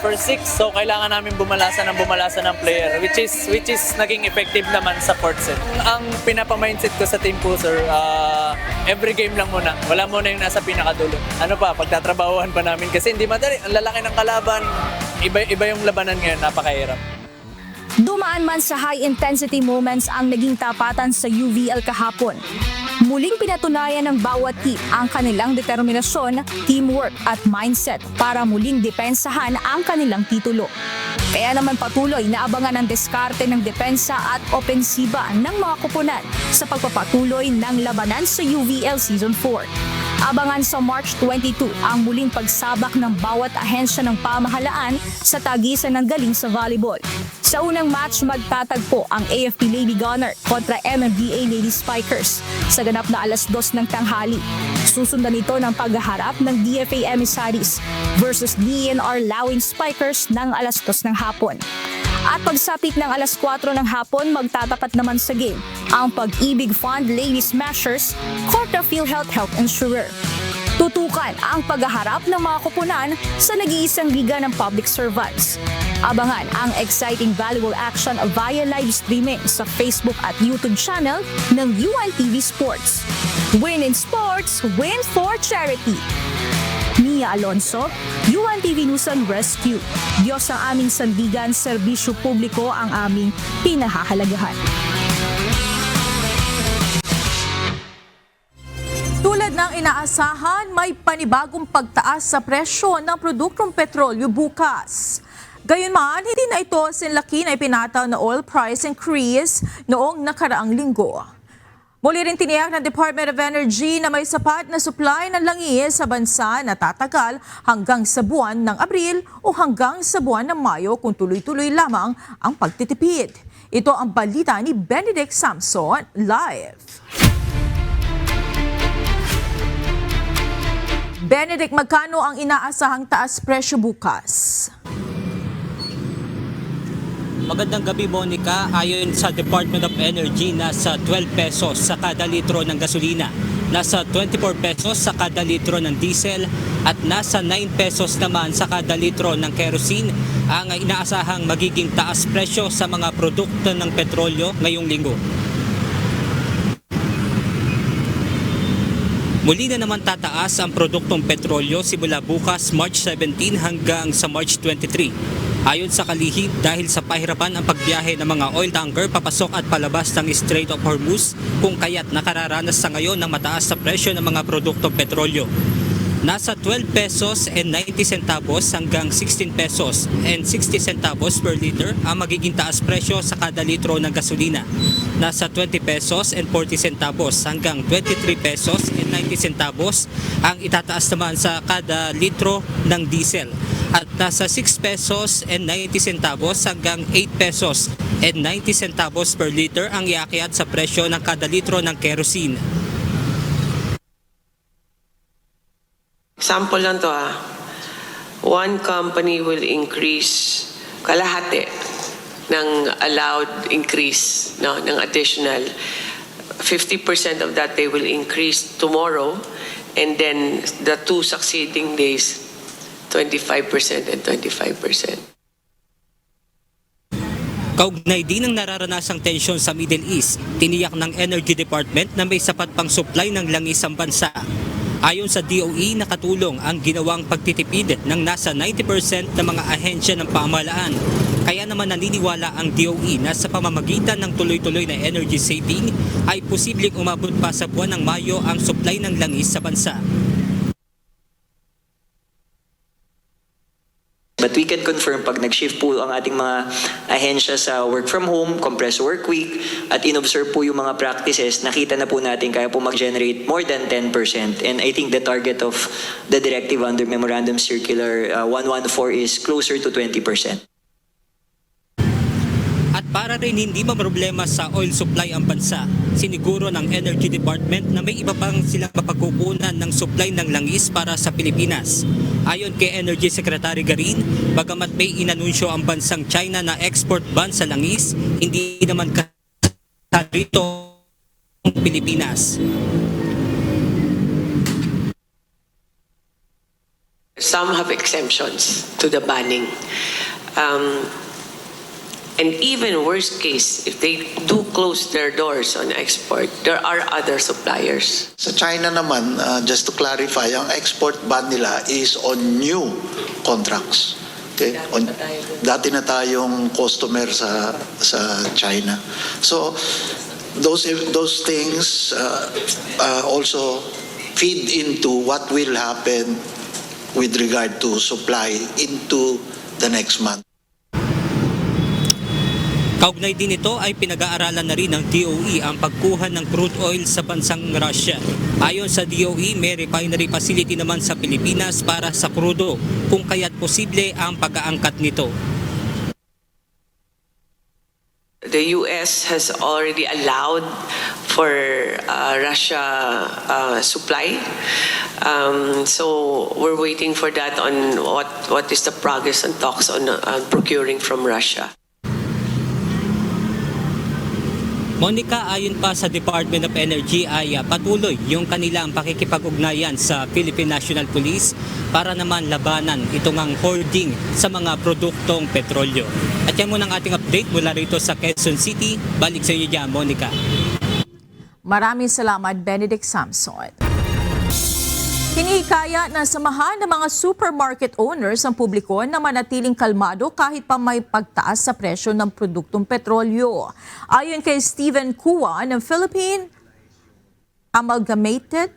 first 6, so kailangan namin bumalasan ng player which is naging effective naman sa fourth set. Ang pinapa-mindset ko sa team po, sir, every game lang muna. Wala muna yung nasa pinakadulo. Pagtatrabahuhan pa namin kasi hindi madali. Ang lalaki ng kalaban, iba yung labanan ngayon, napakahirap. Dumaan man sa high-intensity moments ang naging tapatan sa UVL kahapon. Muling pinatunayan ng bawat team ang kanilang determinasyon, teamwork at mindset para muling depensahan ang kanilang titulo. Kaya naman patuloy na abangan ang diskarte ng depensa at opensiba ng mga koponan sa pagpapatuloy ng labanan sa UVL Season 4. Abangan sa March 22 ang muling pagsabak ng bawat ahensya ng pamahalaan sa tagisan ng galing sa volleyball. Sa unang match, magtatagpo ang AFP Lady Gunner kontra MMDA Lady Spikers sa ganap na 2:00 ng tanghali. Susundan ito ng paghaharap ng DFA Emissaries versus DENR Lawin Spikers ng 2:00 ng hapon. At pagsapit ng 4:00 ng hapon, magtatapat naman sa game ang Pag-ibig Fund Lady Smashers kontra PhilHealth Health Insurer. Tutukan ang paghaharap ng mga koponan sa nag-iisang liga ng public servants. Abangan ang exciting volleyball action via live streaming sa Facebook at YouTube channel ng UNTV Sports. Win in sports, win for charity. Mia Alonso, UNTV News and Rescue. Diyos ang aming sandigan, serbisyo publiko ang aming pinahahalagahan. Tulad ng inaasahan, may panibagong pagtaas sa presyo ng produktong petrolyo bukas. Gayunman, hindi na ito sinlaki na ipinataw na oil price increase noong nakaraang linggo. Muli rin tiniyak ng Department of Energy na may sapat na supply ng langis sa bansa na tatagal hanggang sa buwan ng Abril o hanggang sa buwan ng Mayo kung tuloy-tuloy lamang ang pagtitipid. Ito ang balita ni Benedict Samson live. Benedict, magkano ang inaasahang taas presyo bukas? Magandang gabi, Monica. Ayon sa Department of Energy, nasa 12 pesos sa kada litro ng gasolina, nasa 24 pesos sa kada litro ng diesel at nasa 9 pesos naman sa kada litro ng kerosene ang inaasahang magiging taas presyo sa mga produkto ng petrolyo ngayong linggo. Muli na naman tataas ang produktong petrolyo simula bukas March 17 hanggang sa March 23. Ayon sa kalihim, dahil sa pahirapan ang pagbiyahe ng mga oil tanker papasok at palabas ng Strait of Hormuz, kung kaya't nakararanas sa ngayon ng mataas sa presyo ng mga produktong petrolyo. Nasa 12 pesos and 90 centavos hanggang 16 pesos and 60 centavos per liter ang magiging taas presyo sa kada litro ng gasolina. Nasa 20 pesos and 40 centavos hanggang 23 pesos and 90 centavos ang itataas naman sa kada litro ng diesel. At nasa 6 pesos and 90 centavos hanggang 8 pesos and 90 centavos per liter ang iakyat sa presyo ng kada litro ng kerosene. Sample lang to one company will increase kalahati ng allowed increase, no, ng additional 50% of that they will increase tomorrow, and then the 2 succeeding days 25% and 25%. Kaugnay din ng nararanasang tensyon sa Middle East, tiniyak ng Energy Department na may sapat pang supply ng langis ang bansa. Ayon sa DOE, nakatulong ang ginawang pagtitipid ng nasa 90% ng mga ahensya ng pamahalaan. Kaya naman naniniwala ang DOE na sa pamamagitan ng tuloy-tuloy na energy saving ay posibleng umabot pa sa buwan ng Mayo ang supply ng langis sa bansa. But we can confirm pag nag-shift po ang ating mga ahensya sa work from home, compressed work week, at in-observe po yung mga practices, nakita na po natin kaya po mag-generate more than 10%. And I think the target of the directive under Memorandum Circular 114 is closer to 20%. At para rin hindi maproblema sa oil supply ang bansa, siniguro ng Energy Department na may iba pang silang mapagkukunan ng supply ng langis para sa Pilipinas. Ayon kay Energy Secretary Garin, bagamat may inanunsyo ang bansang China na export ban sa langis, hindi naman kasarito ang Pilipinas. Some have exemptions to the banning. And even worst case, if they do close their doors on export, there are other suppliers. Sa China naman, just to clarify, ang export ban nila is on new contracts. Okay? Dati na tayong customer sa China. So those things also feed into what will happen with regard to supply into the next month. Kaugnay din ito ay pinag-aaralan na rin ng DOE ang pagkuha ng crude oil sa bansang Russia. Ayon sa DOE, may refinery facility naman sa Pilipinas para sa krudo, kung kaya't posible ang pag-aangkat nito. The US has already allowed for Russia supply. So we're waiting for that on what is the progress and talks on procuring from Russia. Monica, ayon pa sa Department of Energy ay patuloy yung kanilang pakikipag-ugnayan sa Philippine National Police para naman labanan itong ang hoarding sa mga produktong petrolyo. At yan muna ang ating update mula rito sa Quezon City. Balik sa iyo dyan, Monica. Maraming salamat, Benedict Samson. Hinihikaya ng samahan ng mga supermarket owners ang publiko na manatiling kalmado kahit pa may pagtaas sa presyo ng produktong petrolyo. Ayon kay Stephen Kua ng Philippine Amalgamated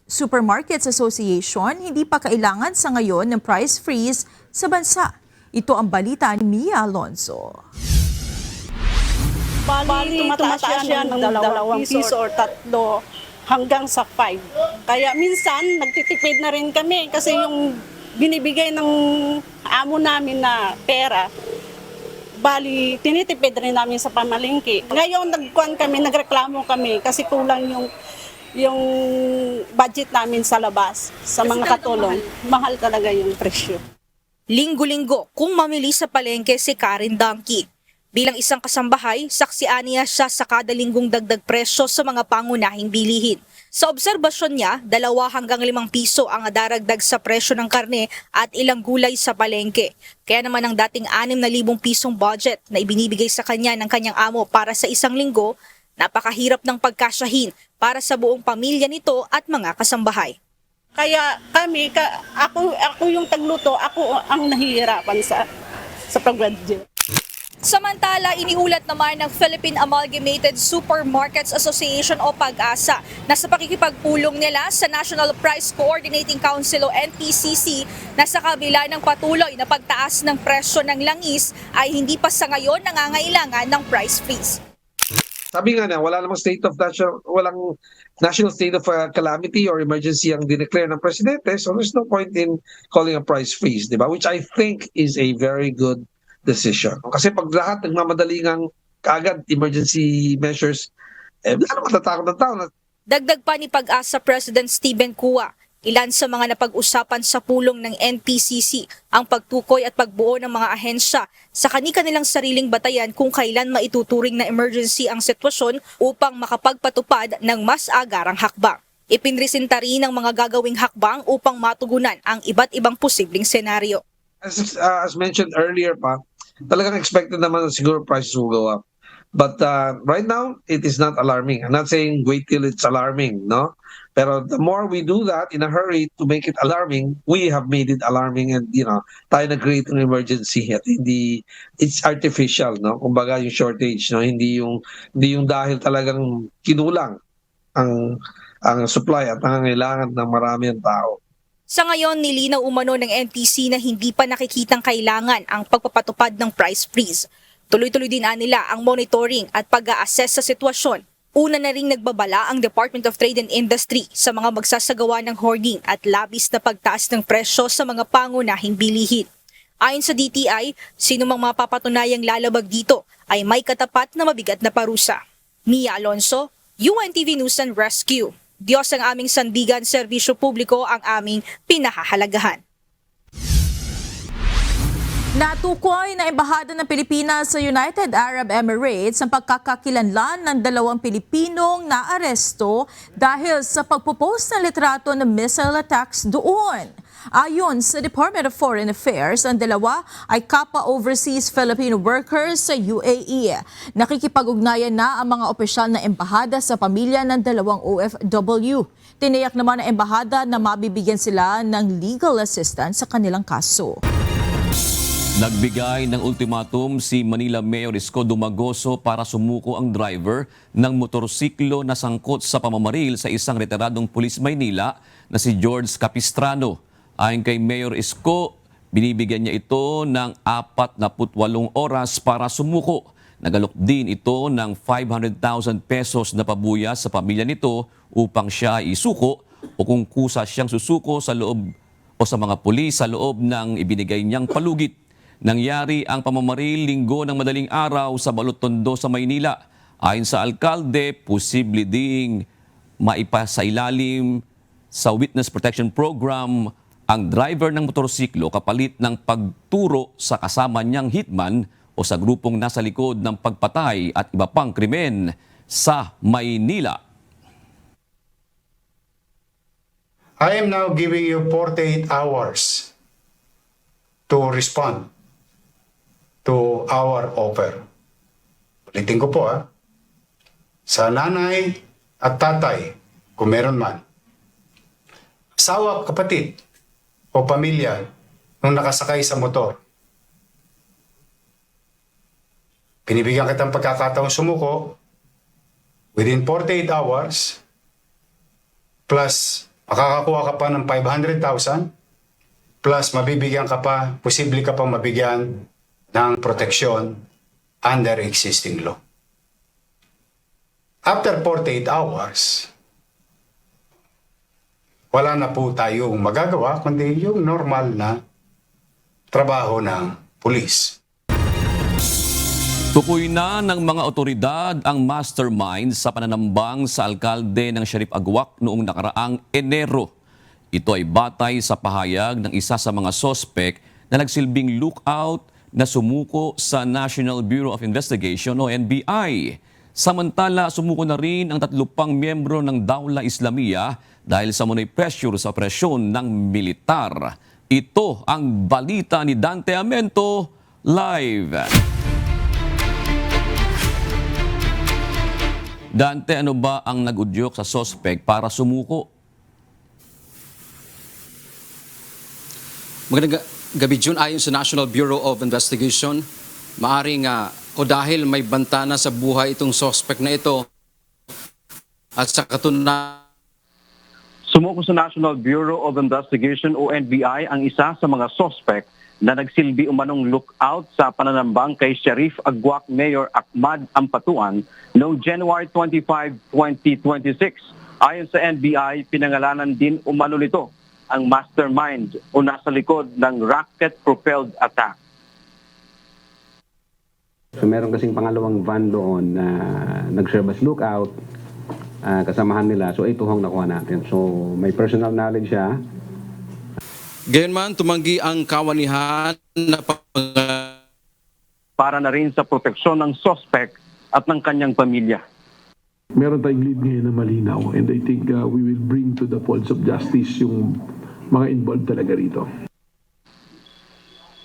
Supermarkets Association, hindi pa kailangan sa ngayon ng price freeze sa bansa. Ito ang balita ni Mia Alonso. Bali, tumataas yan ng 2 piso or 3 hanggang sa 5. Kaya minsan, nagtitipid na rin kami kasi yung binibigay ng amo namin na pera, bali, tinitipid rin namin sa pamalingki. Ngayon, nagreklamo kami kasi kulang yung budget namin sa labas, sa mga katulong. Mahal talaga yung presyo. Linggo-linggo kung mamili sa palengke si Karen Donkey. Bilang isang kasambahay, saksian niya siya sa kada linggong dagdag presyo sa mga pangunahing bilihin. Sa obserbasyon niya, 2 hanggang 5 piso ang daragdag sa presyo ng karne at ilang gulay sa palengke. Kaya naman ang dating 6,000 pisong budget na ibinibigay sa kanya ng kanyang amo para sa isang linggo, napakahirap ng pagkasyahin para sa buong pamilya nito at mga kasambahay. Kaya kami, ako yung tagluto, ako ang nahihirapan sa pag-budget. Samantala, iniulat naman ng Philippine Amalgamated Supermarkets Association o PAG-ASA na sa pakikipagpulong nila sa National Price Coordinating Council o NPCC na sa kabila ng patuloy na pagtaas ng presyo ng langis ay hindi pa sa ngayon nangangailangan ng price freeze. Sabi nga na, walang national state of calamity or emergency ang dineclare ng presidente, so there's no point in calling a price freeze, di ba? Which I think is a very good decision. Kasi pag lahat nagmamadaling ang kaagad emergency measures, lalo matatakot ng tao. Dagdag pa ni PAG-ASA President Stephen Kua, ilan sa mga napag-usapan sa pulong ng NPCC ang pagtukoy at pagbuo ng mga ahensya sa kani-kanilang sariling batayan kung kailan maituturing na emergency ang sitwasyon upang makapagpatupad ng mas agarang hakbang. Ipinresinta rin ang mga gagawing hakbang upang matugunan ang iba't ibang posibleng senaryo. As mentioned earlier pa, talagang expected naman na siguro prices will go up. But right now, it is not alarming. I'm not saying wait till it's alarming, no? Pero the more we do that in a hurry to make it alarming, we have made it alarming, and tayo nag-create ng emergency at hindi, it's artificial, no? Kumbaga yung shortage, no? Hindi yung dahil talagang kinulang ang supply at nangangailangan ng marami ang tao. Sa ngayon, nilinaw umano ng NTC na hindi pa nakikitang kailangan ang pagpapatupad ng price freeze. Tuloy-tuloy din nila ang monitoring at pag-a-assess sa sitwasyon. Una na ring nagbabala ang Department of Trade and Industry sa mga magsasagawa ng hoarding at labis na pagtaas ng presyo sa mga pangunahing bilihin. Ayon sa DTI, sino mang mapapatunayang lalabag dito ay may katapat na mabigat na parusa. Mia Alonso, UNTV News and Rescue. Diyos ang aming sandigan, serbisyo publiko ang aming pinahahalagahan. Natukoy na embahada ng Pilipinas sa United Arab Emirates ang pagkakakilanlan ng 2 Pilipinong naaresto dahil sa pagpopost ng litrato ng missile attacks doon. Ayon sa Department of Foreign Affairs, ang dalawa ay kapwa overseas Filipino workers sa UAE. Nakikipag-ugnayan na ang mga opisyal na embahada sa pamilya ng 2 OFW. Tiniyak naman ng embahada na mabibigyan sila ng legal assistance sa kanilang kaso. Nagbigay ng ultimatum si Manila Mayor Isko Dumagoso para sumuko ang driver ng motorsiklo na sangkot sa pamamaril sa isang retiradong pulis Maynila na si George Capistrano. Ayon kay Mayor Isko, binibigyan niya ito ng 48 oras para sumuko. Nagalok din ito ng 500,000 pesos na pabuya sa pamilya nito upang siya isuko o kung kusa siyang susuko sa loob o sa mga pulis sa loob ng ibinigay niyang palugit. Nangyari ang pamamaril Linggo ng madaling araw sa Balot-Tondo sa Maynila. Ayon sa alkalde, posible ding maipasailalim sa Witness Protection Program ang driver ng motorsiklo kapalit ng pagturo sa kasama niyang hitman o sa grupong nasa likod ng pagpatay at iba pang krimen sa Maynila. I am now giving you 48 hours to respond to our offer. Ulitin ko po sa nanay at tatay, kung meron man, asawa, kapatid, o pamilya nung nakasakay sa motor, binibigyan kitang pagkakataong sumuko within 48 hours, plus makakakuha ka pa ng 500,000, plus mabibigyan ka pa, posible ka pang mabigyan ng proteksyon under existing law. After 48 hours, wala na po tayong magagawa kundi yung normal na trabaho ng pulis. Tukoy na ng mga otoridad ang mastermind sa pananambang sa alkalde ng Sharif Agwak noong nakaraang Enero. Ito ay batay sa pahayag ng isa sa mga sospek na nagsilbing lookout na sumuko sa National Bureau of Investigation o NBI. Samantala, sumuko na rin ang 3 pang miyembro ng Dawla Islamiyah dahil sa munay pressure sa operasyon ng militar. Ito ang balita ni Dante Amento live. Dante, ano ba ang nag-udyok sa sospek para sumuko? Magandang gabi, June. Ayon sa National Bureau of Investigation, maaring o dahil may banta na sa buhay itong suspect na ito at sa katunayan, sumuko sa National Bureau of Investigation o NBI ang isa sa mga suspect na nagsilbi umanong lookout sa pananambang kay Sharif Agwak Mayor Ahmad Ampatuan noong January 25, 2026. Ayon sa NBI, pinangalanan din umano nito ang mastermind o nasa likod ng rocket-propelled attack. So meron kasing pangalawang van doon na nag-serve as lookout, kasamahan nila. So ito ang nakuha natin. So may personal knowledge siya. Gayunman, tumanggi ang kawanihan na para na rin sa proteksyon ng suspect at ng kanyang pamilya. Meron tayong lead ngayon na malinaw, and I think we will bring to the folds of justice yung mga involved talaga rito.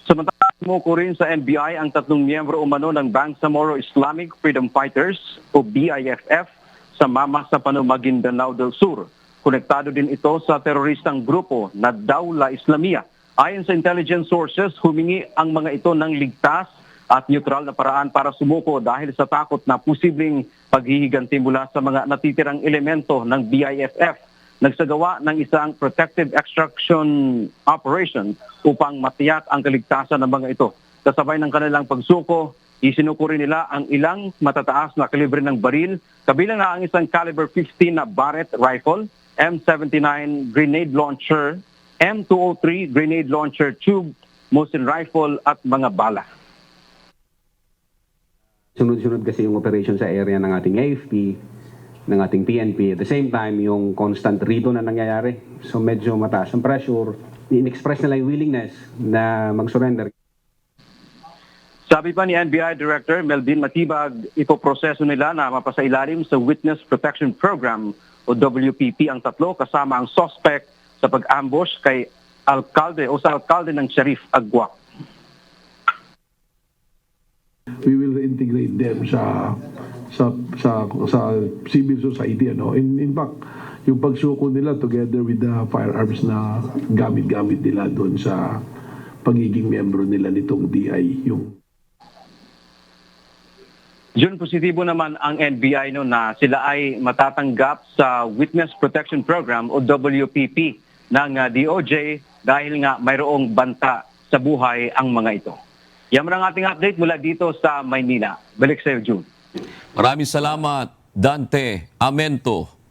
Samantala, Sumuko rin sa NBI ang 3 miyembro umano ng Bangsamoro Islamic Freedom Fighters o BIFF sa Mama sa Maguindanao del Sur. Konektado din ito sa teroristang grupo na Dawla Islamia. Ayon sa intelligence sources, humingi ang mga ito ng ligtas at neutral na paraan para sumuko dahil sa takot na posibleng paghihiganti mula sa mga natitirang elemento ng BIFF. Nagsagawa ng isang protective extraction operation upang matiyak ang kaligtasan ng mga ito. Kasabay ng kanilang pagsuko, isinuko rin nila ang ilang matataas na kalibre ng baril, kabilang na ang isang caliber 15 na Barrett rifle, M79 grenade launcher, M203 grenade launcher tube, Mosin rifle at mga bala. Sunod-sunod kasi yung operation sa area ng ating AFP, ng ating PNP. At the same time, yung constant rito na nangyayari. So medyo mataas ang pressure. In-express nila yung willingness na mag-surrender. Sabi pa ni NBI Director Melvin Matibag, ipoproseso nila na mapasailalim sa Witness Protection Program o WPP ang 3 kasama ang suspect sa pag-ambush kay alkalde o sa alkalde ng Sheriff Agua. We will reintegrate them sa civil society. In fact, yung pagsuko nila together with the firearms na gamit-gamit nila doon sa pagiging miyembro nila nitong DI. Jun, positibo naman ang NBI na sila ay matatanggap sa Witness Protection Program o WPP ng DOJ dahil nga mayroong banta sa buhay ang mga ito. Yan ang ating update mula dito sa Maynila. Balik sa iyo, June. Maraming salamat, Dante Amento.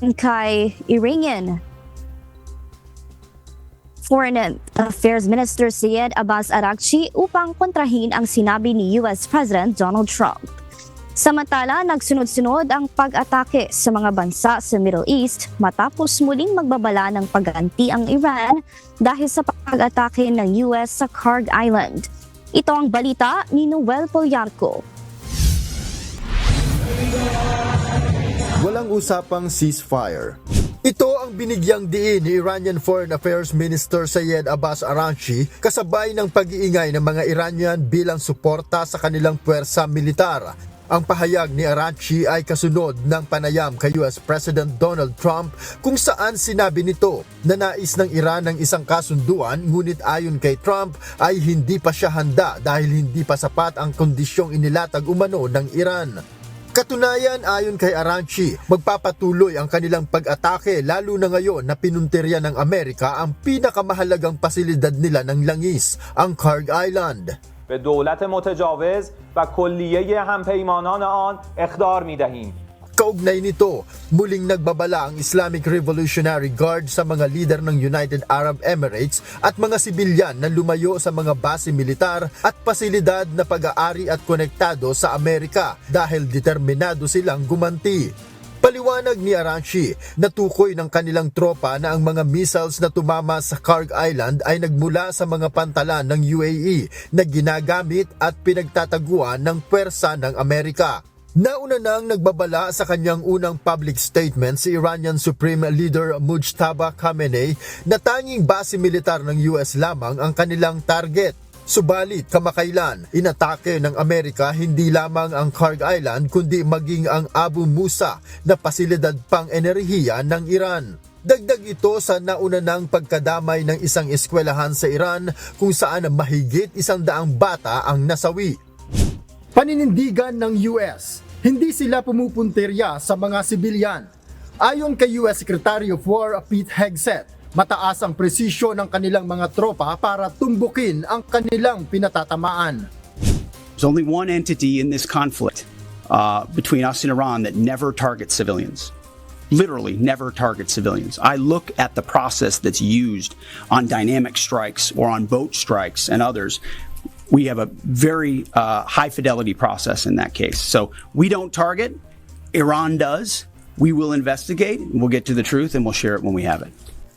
Kay Iranian Foreign Affairs Minister Syed Abbas Araghchi upang kontrahin ang sinabi ni US President Donald Trump. Samantala, nagsunod-sunod ang pag-atake sa mga bansa sa Middle East matapos muling magbabala ng pagganti ang Iran dahil sa pag-atake ng US sa Kharg Island. Ito ang balita ni Noel Polyarco. Walang usapang ceasefire. Ito ang binigyang diin ni Iranian Foreign Affairs Minister Syed Abbas Araghchi kasabay ng pag-iingay ng mga Iranian bilang suporta sa kanilang puwersa militar. Ang pahayag ni Araghchi ay kasunod ng panayam kay US President Donald Trump kung saan sinabi nito na nais ng Iran ng isang kasunduan ngunit ayon kay Trump ay hindi pa siya handa dahil hindi pa sapat ang kondisyong inilatag umano ng Iran. Katunayan, ayon kay Araghchi, magpapatuloy ang kanilang pag-atake lalo na ngayon na pinuntirya ng Amerika ang pinakamahalagang pasilidad nila ng langis, ang Kharg Island. به دولت متجاوز و کلیه همپیمانان آن اخطار می‌دهیم. Kaugnay nito, muling nagbabala ang Islamic Revolutionary Guard sa mga lider ng United Arab Emirates at mga sibilyan na lumayo sa mga base militar at pasilidad na pag-aari at konektado sa Amerika dahil determinado silang gumanti. Paliwanag ni Araghchi, natukoy ng kanilang tropa na ang mga missiles na tumama sa Kharg Island ay nagmula sa mga pantalan ng UAE na ginagamit at pinagtataguan ng puwersa ng Amerika. Nauna nang nagbabala sa kanyang unang public statement si Iranian Supreme Leader Mujtaba Khamenei na tanging base militar ng US lamang ang kanilang target. Subalit kamakailan, inatake ng Amerika hindi lamang ang Kharg Island kundi maging ang Abu Musa na pasilidad pang enerhiya ng Iran. Dagdag ito sa nauna ng pagkadamay ng isang eskwelahan sa Iran kung saan mahigit 100 bata ang nasawi. Paninindigan ng US, hindi sila pumupuntirya sa mga sibilyan. Ayon kay US Secretary of War Pete Hegseth, mataas ang presisyon ng kanilang mga tropa para tumbukin ang kanilang pinatatamaan. There's only one entity in this conflict between us and Iran that never targets civilians. Literally never targets civilians. I look at the process that's used on dynamic strikes or on boat strikes and others. We have a very high fidelity process in that case. So we don't target, Iran does. We will investigate, we'll get to the truth, and we'll share it when we have it.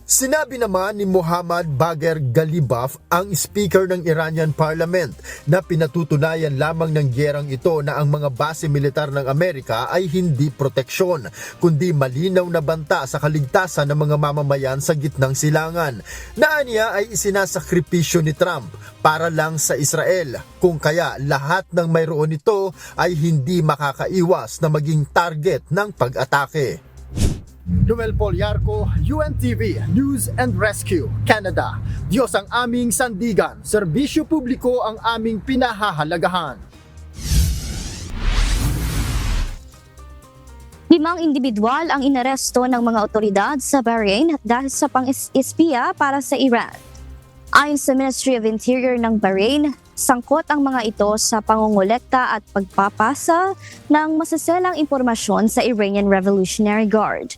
Sinabi naman ni Muhammad Bagher Ghalibaf, ang speaker ng Iranian Parliament, na pinatutunayan lamang ng gyerang ito na ang mga base militar ng Amerika ay hindi proteksyon, kundi malinaw na banta sa kaligtasan ng mga mamamayan sa gitnang silangan, na aniya ay isinasakripisyo ni Trump para lang sa Israel, kung kaya lahat ng mayroon ito ay hindi makakaiwas na maging target ng pag-atake. Noel Poliarco, UNTV News and Rescue, Canada. Diyos ang aming sandigan, serbisyo publiko ang aming pinahahalagahan. 5 individual ang inaresto ng mga otoridad sa Bahrain dahil sa pang-espiya para sa Iran. Ayon sa Ministry of Interior ng Bahrain, sangkot ang mga ito sa pangongolekta at pagpapasa ng masaselang impormasyon sa Iranian Revolutionary Guard.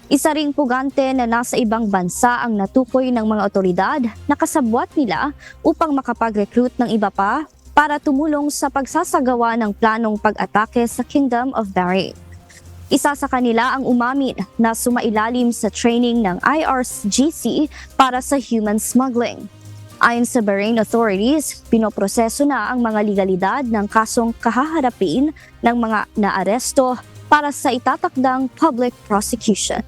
Isa ring pugante na nasa ibang bansa ang natukoy ng mga otoridad na kasabwat nila upang makapag-recruit ng iba pa para tumulong sa pagsasagawa ng planong pag-atake sa Kingdom of Bahrain. Isa sa kanila ang umamin na sumailalim sa training ng IRGC para sa human smuggling. Ayon sa Bahrain authorities, pinoproseso na ang mga legalidad ng kasong kahaharapin ng mga naaresto para sa itatakdang public prosecution.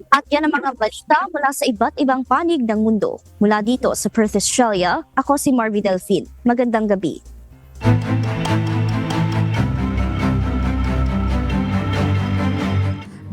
At yan ang mga balita mula sa iba't ibang panig ng mundo. Mula dito sa Perth, Australia, ako si Marvy Delfin. Magandang gabi.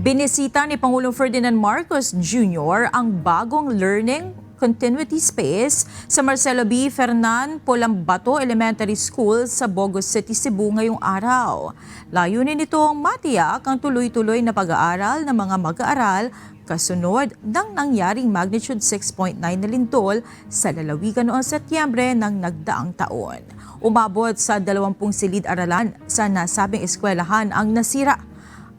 Binisita ni Pangulong Ferdinand Marcos Jr. ang bagong Learning Continuity Space sa Marcelo B. Fernan Polambato Elementary School sa Bogo City, Cebu ngayong araw. Layunin nitong matiyak ang tuloy-tuloy na pag-aaral ng mga mag-aaral kasunod ng nangyaring magnitude 6.9 na lindol sa lalawigan noong Setyembre ng nagdaang taon. Umabot sa 20 silid-aralan sa nasabing eskwelahan ang nasira.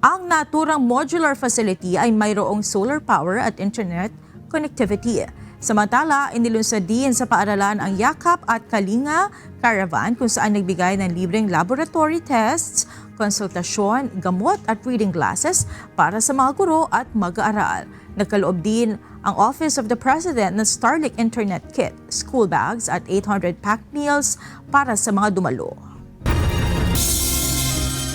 Ang naturang modular facility ay mayroong solar power at internet connectivity. Samantala, inilunsad din sa paaralan ang Yakap at Kalinga Caravan kung saan nagbigay ng libreng laboratory tests, konsultasyon, gamot at reading glasses para sa mga guro at mag-aaral. Nagkaloob din ang Office of the President ng Starlink Internet Kit, school bags at 800 packed meals para sa mga dumalo.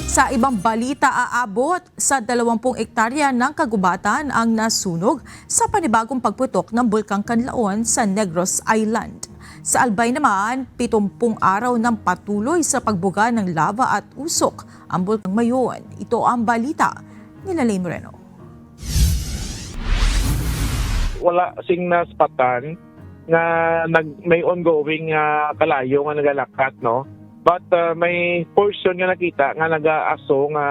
Sa ibang balita, aabot sa 20 hektarya ng kagubatan ang nasunog sa panibagong pagputok ng Bulkang Kanlaon sa Negros Island. Sa Albay naman, 70 araw ng patuloy sa pagbuga ng lava at usok ang Bulkang Mayon. Ito ang balita ni Lalaine Moreno. Wala sing naspatan nga may ongoing kalayo nga nagalakat, no? But may portion nga nakita nga nag-aaso nga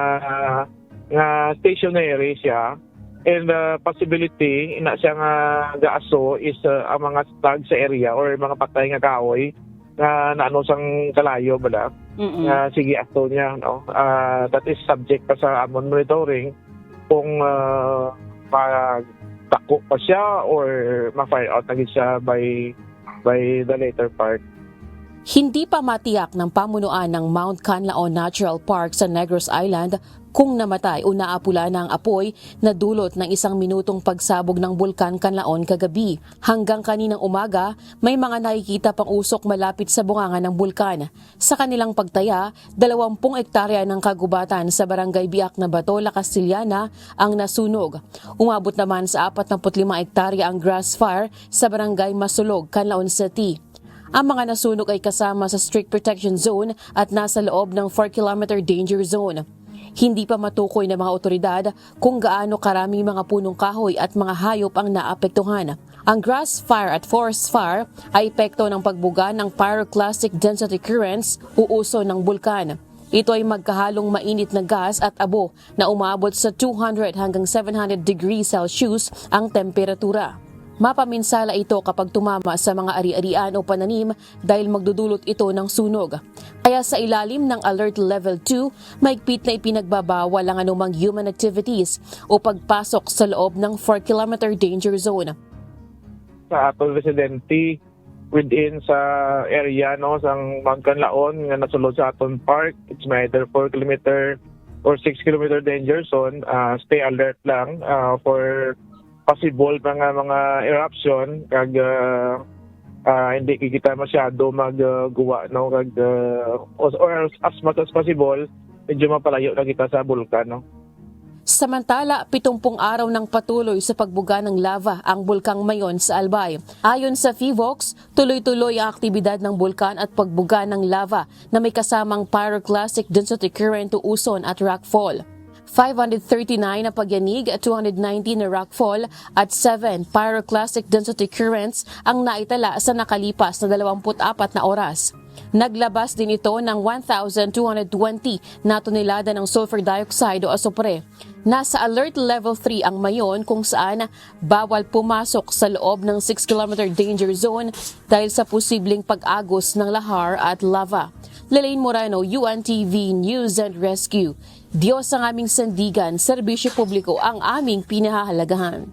stationary siya, and possibility ina siya nga gaaso is ang mga stag sa area or mga patay nga kahoy nga naano sang kalayo bala. Nga sige aso niya, no? That is subject pa sa amon monitoring kung dako pa siya or ma-fire out na gid siya by the later part. Hindi pa matiyak ng pamunuan ng Mount Canlaon Natural Park sa Negros Island kung namatay o naapula na ang apoy na dulot ng 1 minutong pagsabog ng Bulkan Canlaon kagabi. Hanggang kaninang umaga, may mga nakikita pang usok malapit sa bunganga ng bulkan. Sa kanilang pagtaya, 20 hektarya ng kagubatan sa Barangay Biak na Batola, Castillana ang nasunog. Umabot naman sa 45 hektarya ang grass fire sa Barangay Masulog, Canlaon City. Ang mga nasunog ay kasama sa strict protection zone at nasa loob ng 4-kilometer danger zone. Hindi pa matukoy ng mga otoridad kung gaano karaming mga punong kahoy at mga hayop ang naapektuhan. Ang grass fire at forest fire ay epekto ng pagbuga ng pyroclastic density currents o uso ng bulkan. Ito ay magkahalong mainit na gas at abo na umabot sa 200 hanggang 700 degrees Celsius ang temperatura. Mapaminsala ito kapag tumama sa mga ari-arian o pananim dahil magdudulot ito ng sunog. Kaya sa ilalim ng Alert Level 2, mahigpit na ipinagbabawal ang anumang human activities o pagpasok sa loob ng 4-kilometer danger zone. Sa atong residente within sa area, no, sa Mount Canlaon nga nasulod sa aton park, it's either 4 kilometer or 6-kilometer danger zone. Stay alert lang for possible mga eruption kag hindi kita masyado magguwa no kag or as much as possible medyo mapalayo na kita sa bulkan no. Samantala, 70 araw ng patuloy sa pagbuga ng lava ang bulkang Mayon sa Albay. Ayon sa FIVOX, tuloy-tuloy ang aktibidad ng bulkan at pagbuga ng lava na may kasamang pyroclastic density current to Uson at rockfall. 539 na pagyanig, 219 na rockfall at 7 pyroclastic density currents ang naitala sa nakalipas na 24 na oras. Naglabas din ito ng 1,220 na tonelada ng sulfur dioxide o asupre. Nasa alert level 3 ang Mayon kung saan bawal pumasok sa loob ng 6-kilometer danger zone dahil sa posibleng pag-agos ng lahar at lava. Lelaine Moreno, UNTV News and Rescue. Diyos ang aming sandigan, serbisyo publiko ang aming pinahahalagahan.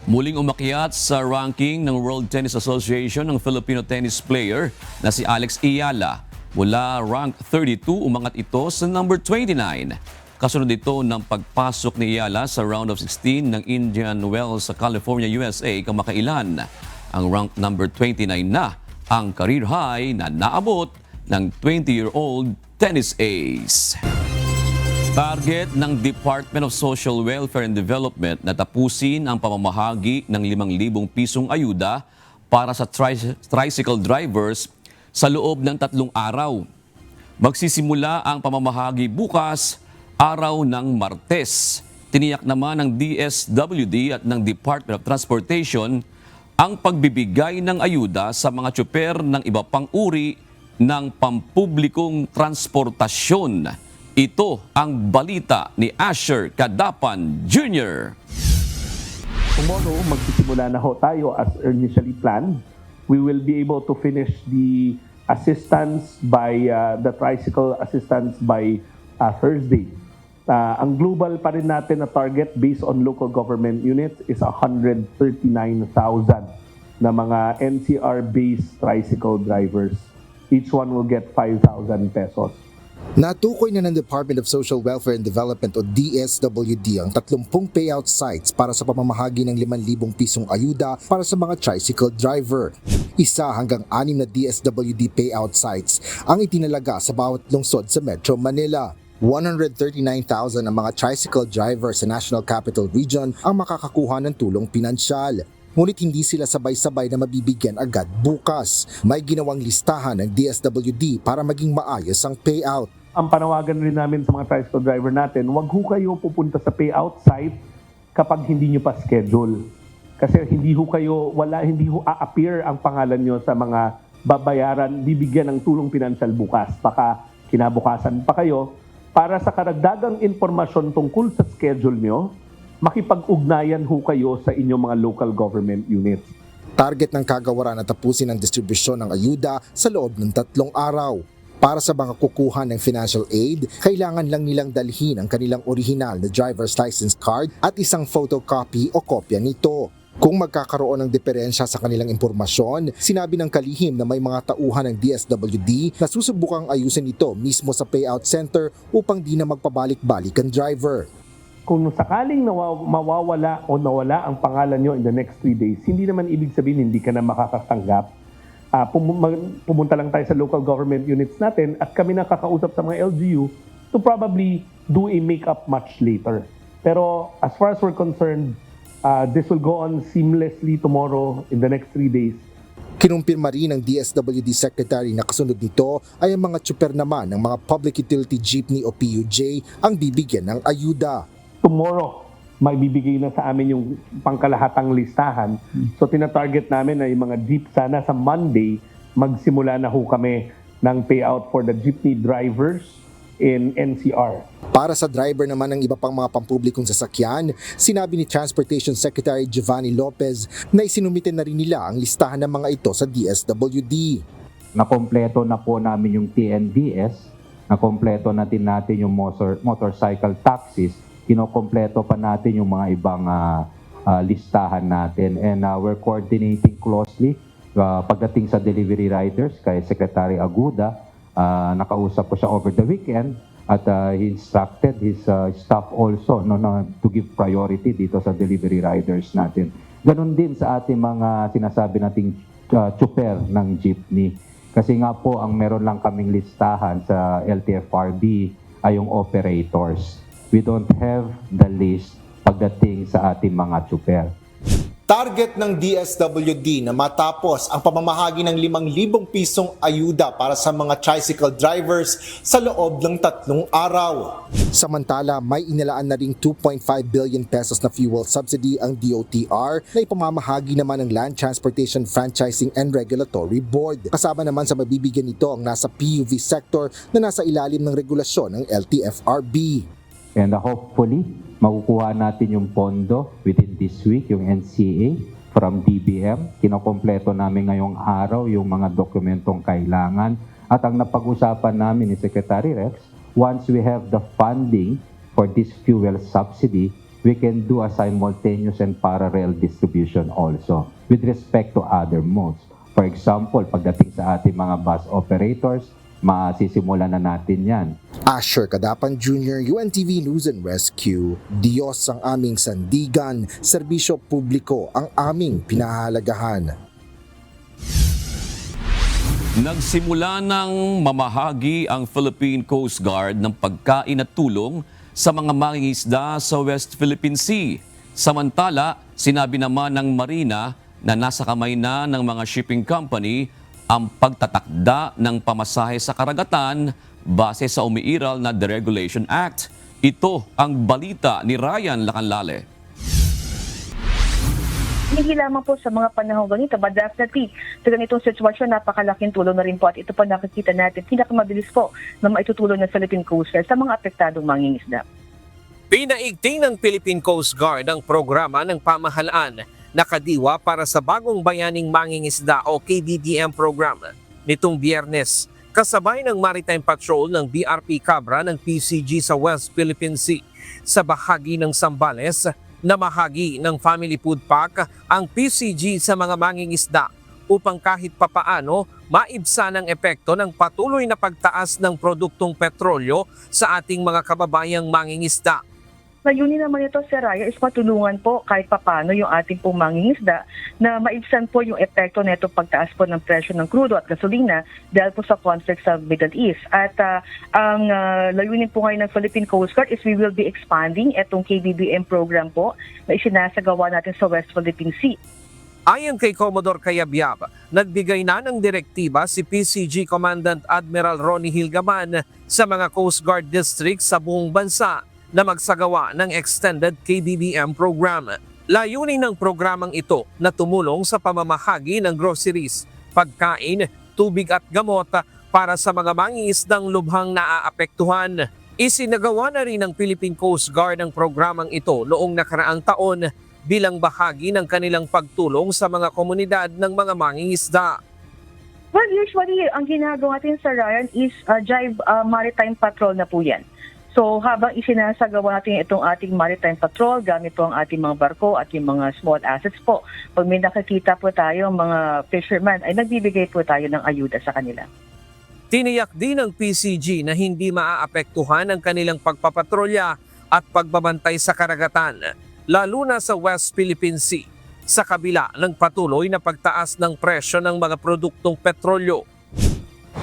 Muling umakyat sa ranking ng World Tennis Association ng Filipino tennis player na si Alex Iyala. Mula rank 32, umangat ito sa number 29. Kasunod ito ng pagpasok ni Iyala sa round of 16 ng Indian Wells sa California, USA kamakailan. Ang rank number 29 na ang career high na naabot ng 20-year-old tennis ace. Target ng Department of Social Welfare and Development na tapusin ang pamamahagi ng 5,000 pisong ayuda para sa tricycle drivers sa loob ng 3 araw. Magsisimula ang pamamahagi bukas, araw ng Martes. Tiniyak naman ng DSWD at ng Department of Transportation ang pagbibigay ng ayuda sa mga tsuper ng iba pang uri ng pampublikong transportasyon. Ito ang balita ni Asher Cadapan Jr. Tomorrow, magsisimula na ho tayo as initially planned. We will be able to finish the assistance by the tricycle assistance by Thursday. Ang global pa rin natin na target based on local government units is 139,000 na mga NCR-based tricycle drivers. Each one will get 5,000 pesos. Natukoy na ng Department of Social Welfare and Development o DSWD ang 30 payout sites para sa pamamahagi ng 5,000 pisong ayuda para sa mga tricycle driver. 1 hanggang 6 na DSWD payout sites ang itinalaga sa bawat lungsod sa Metro Manila. 139,000 ang mga tricycle driver sa National Capital Region ang makakakuha ng tulong pinansyal. Ngunit hindi sila sabay-sabay na mabibigyan agad bukas. May ginawang listahan ng DSWD para maging maayos ang payout. Ang panawagan rin namin sa mga tricycle driver natin, wag ho kayo pupunta sa payout site kapag hindi nyo pa schedule. Kasi hindi ho a-appear ang pangalan nyo sa mga babayaran, bibigyan ng tulong pinansyal bukas. Baka kinabukasan pa kayo. Para sa karagdagang impormasyon tungkol sa schedule nyo, makipag-ugnayan ho kayo sa inyong mga local government units. Target ng kagawaran na tapusin ang distribusyon ng ayuda sa loob ng 3 araw. Para sa mga kukuha ng financial aid, kailangan lang nilang dalhin ang kanilang orihinal na driver's license card at isang photocopy o kopya nito. Kung magkakaroon ng diferensya sa kanilang impormasyon, sinabi ng kalihim na may mga tauhan ng DSWD na susubukang ayusin ito mismo sa payout center upang di na magpabalik-balik ang driver. Kung sakaling mawawala o nawala ang pangalan nyo in the next 3 days, hindi naman ibig sabihin hindi ka na makakatanggap. Pumunta lang tayo sa local government units natin at kami nakakausap sa mga LGU to probably do a make-up much later. Pero as far as we're concerned, this will go on seamlessly tomorrow in the next 3 days. Kinumpirma rin ng DSWD Secretary na kasunod nito ay ang mga tsuper naman ng mga Public Utility Jeepney o PUJ ang bibigyan ng ayuda. Tomorrow, may bibigay na sa amin yung pangkalahatang listahan. So tinatarget namin na yung mga jeep sana sa Monday, magsimula na ho kami ng payout for the jeepney drivers in NCR. Para sa driver naman ng iba pang mga pampublikong sasakyan, sinabi ni Transportation Secretary Giovanni Lopez na isinumitin na rin nila ang listahan ng mga ito sa DSWD. Nakompleto na po namin yung TNVS, nakompleto natin yung motorcycle taxis, kinokompleto pa natin yung mga ibang listahan natin, and we're coordinating closely Pagdating sa delivery riders, kay Secretary Aguda, nakausap ko siya over the weekend at he instructed his staff also to give priority dito sa delivery riders natin. Ganon din sa ating mga sinasabi nating chuper ng jeepney. Kasi nga po, ang meron lang kaming listahan sa LTFRB ay yung operators. We don't have the list pagdating sa ating mga chuper. Target ng DSWD na matapos ang pamamahagi ng 5,000 pisong ayuda para sa mga tricycle drivers sa loob ng 3 araw. Samantala, may inilaan na ring 2.5 billion pesos na fuel subsidy ang DOTR na ipamamahagi naman ng Land Transportation Franchising and Regulatory Board. Kasama naman sa mabibigyan nito ang nasa PUV sector na nasa ilalim ng regulasyon ng LTFRB. And hopefully, makukuha natin yung pondo within this week, yung NCA from DBM. Kinokompleto namin ngayong araw yung mga dokumentong kailangan. At ang napag-usapan namin ni Secretary Rex, once we have the funding for this fuel subsidy, we can do a simultaneous and parallel distribution also with respect to other modes. For example, pagdating sa ating mga bus operators, masisimulan na natin yan. Asher Kadapan Jr., UNTV News and Rescue. Diyos ang aming sandigan, serbisyo publiko ang aming pinahalagahan. Nagsimula ng mamahagi ang Philippine Coast Guard ng pagkain at tulong sa mga mangingisda sa West Philippine Sea. Samantala, sinabi naman ng Marina na nasa kamay na ng mga shipping company ang pagtatakda ng pamasahe sa karagatan base sa umiiral na Deregulation Act. Ito ang balita ni Ryan Lacanlale. Hindi lamang po sa mga panahon ganito, but definitely sa ganitong sitwasyon, napakalaking tulong na rin po at ito po nakikita natin, pinakamabilis po na maitutulong ng Philippine Coast Guard sa mga apektadong mangingisda. Pinaigting ng Philippine Coast Guard ang programa ng pamahalaan nakadiwa para sa Bagong Bayaning Mangingisda o KBBM program nitong Biyernes, kasabay ng Maritime Patrol ng BRP Cabra ng PCG sa West Philippine Sea. Sa bahagi ng Zambales, namahagi ng Family Food Pack ang PCG sa mga mangingisda upang kahit papaano maibsan ang epekto ng patuloy na pagtaas ng produktong petrolyo sa ating mga kababayang mangingisda. Layunin naman ito, Sir Raya, is matulungan po kahit papano yung ating pong mangingisda na maibsan po yung epekto na ito pagtaas po ng presyo ng krudo at gasolina dahil po sa conflict sa Middle East. At ang layunin po ngayon ng Philippine Coast Guard is we will be expanding itong KBBM program po na isinasagawa natin sa West Philippine Sea. Ayon kay Commodore Cayabyab, nagbigay na ng direktiba si PCG Commandant Admiral Ronnie Hilgaman sa mga Coast Guard districts sa buong bansa na magsagawa ng extended KBBM program. Layunin ng programang ito na tumulong sa pamamahagi ng groceries, pagkain, tubig at gamot para sa mga mangingisdang lubhang naaapektuhan. Isinagawa na rin ng Philippine Coast Guard ang programang ito noong nakaraang taon bilang bahagi ng kanilang pagtulong sa mga komunidad ng mga mangingisda. Well, usually, ang ginagawa natin sa Ryan is Jive Maritime Patrol na po yan. So habang isinasagawa natin itong ating maritime patrol, gamit po ang ating mga barko at yung mga small assets po. Pag may nakikita po tayo mga fishermen, ay nagbibigay po tayo ng ayuda sa kanila. Tiniyak din ng PCG na hindi maaapektuhan ang kanilang pagpapatrolya at pagbabantay sa karagatan, lalo na sa West Philippine Sea, sa kabila ng patuloy na pagtaas ng presyo ng mga produktong petrolyo.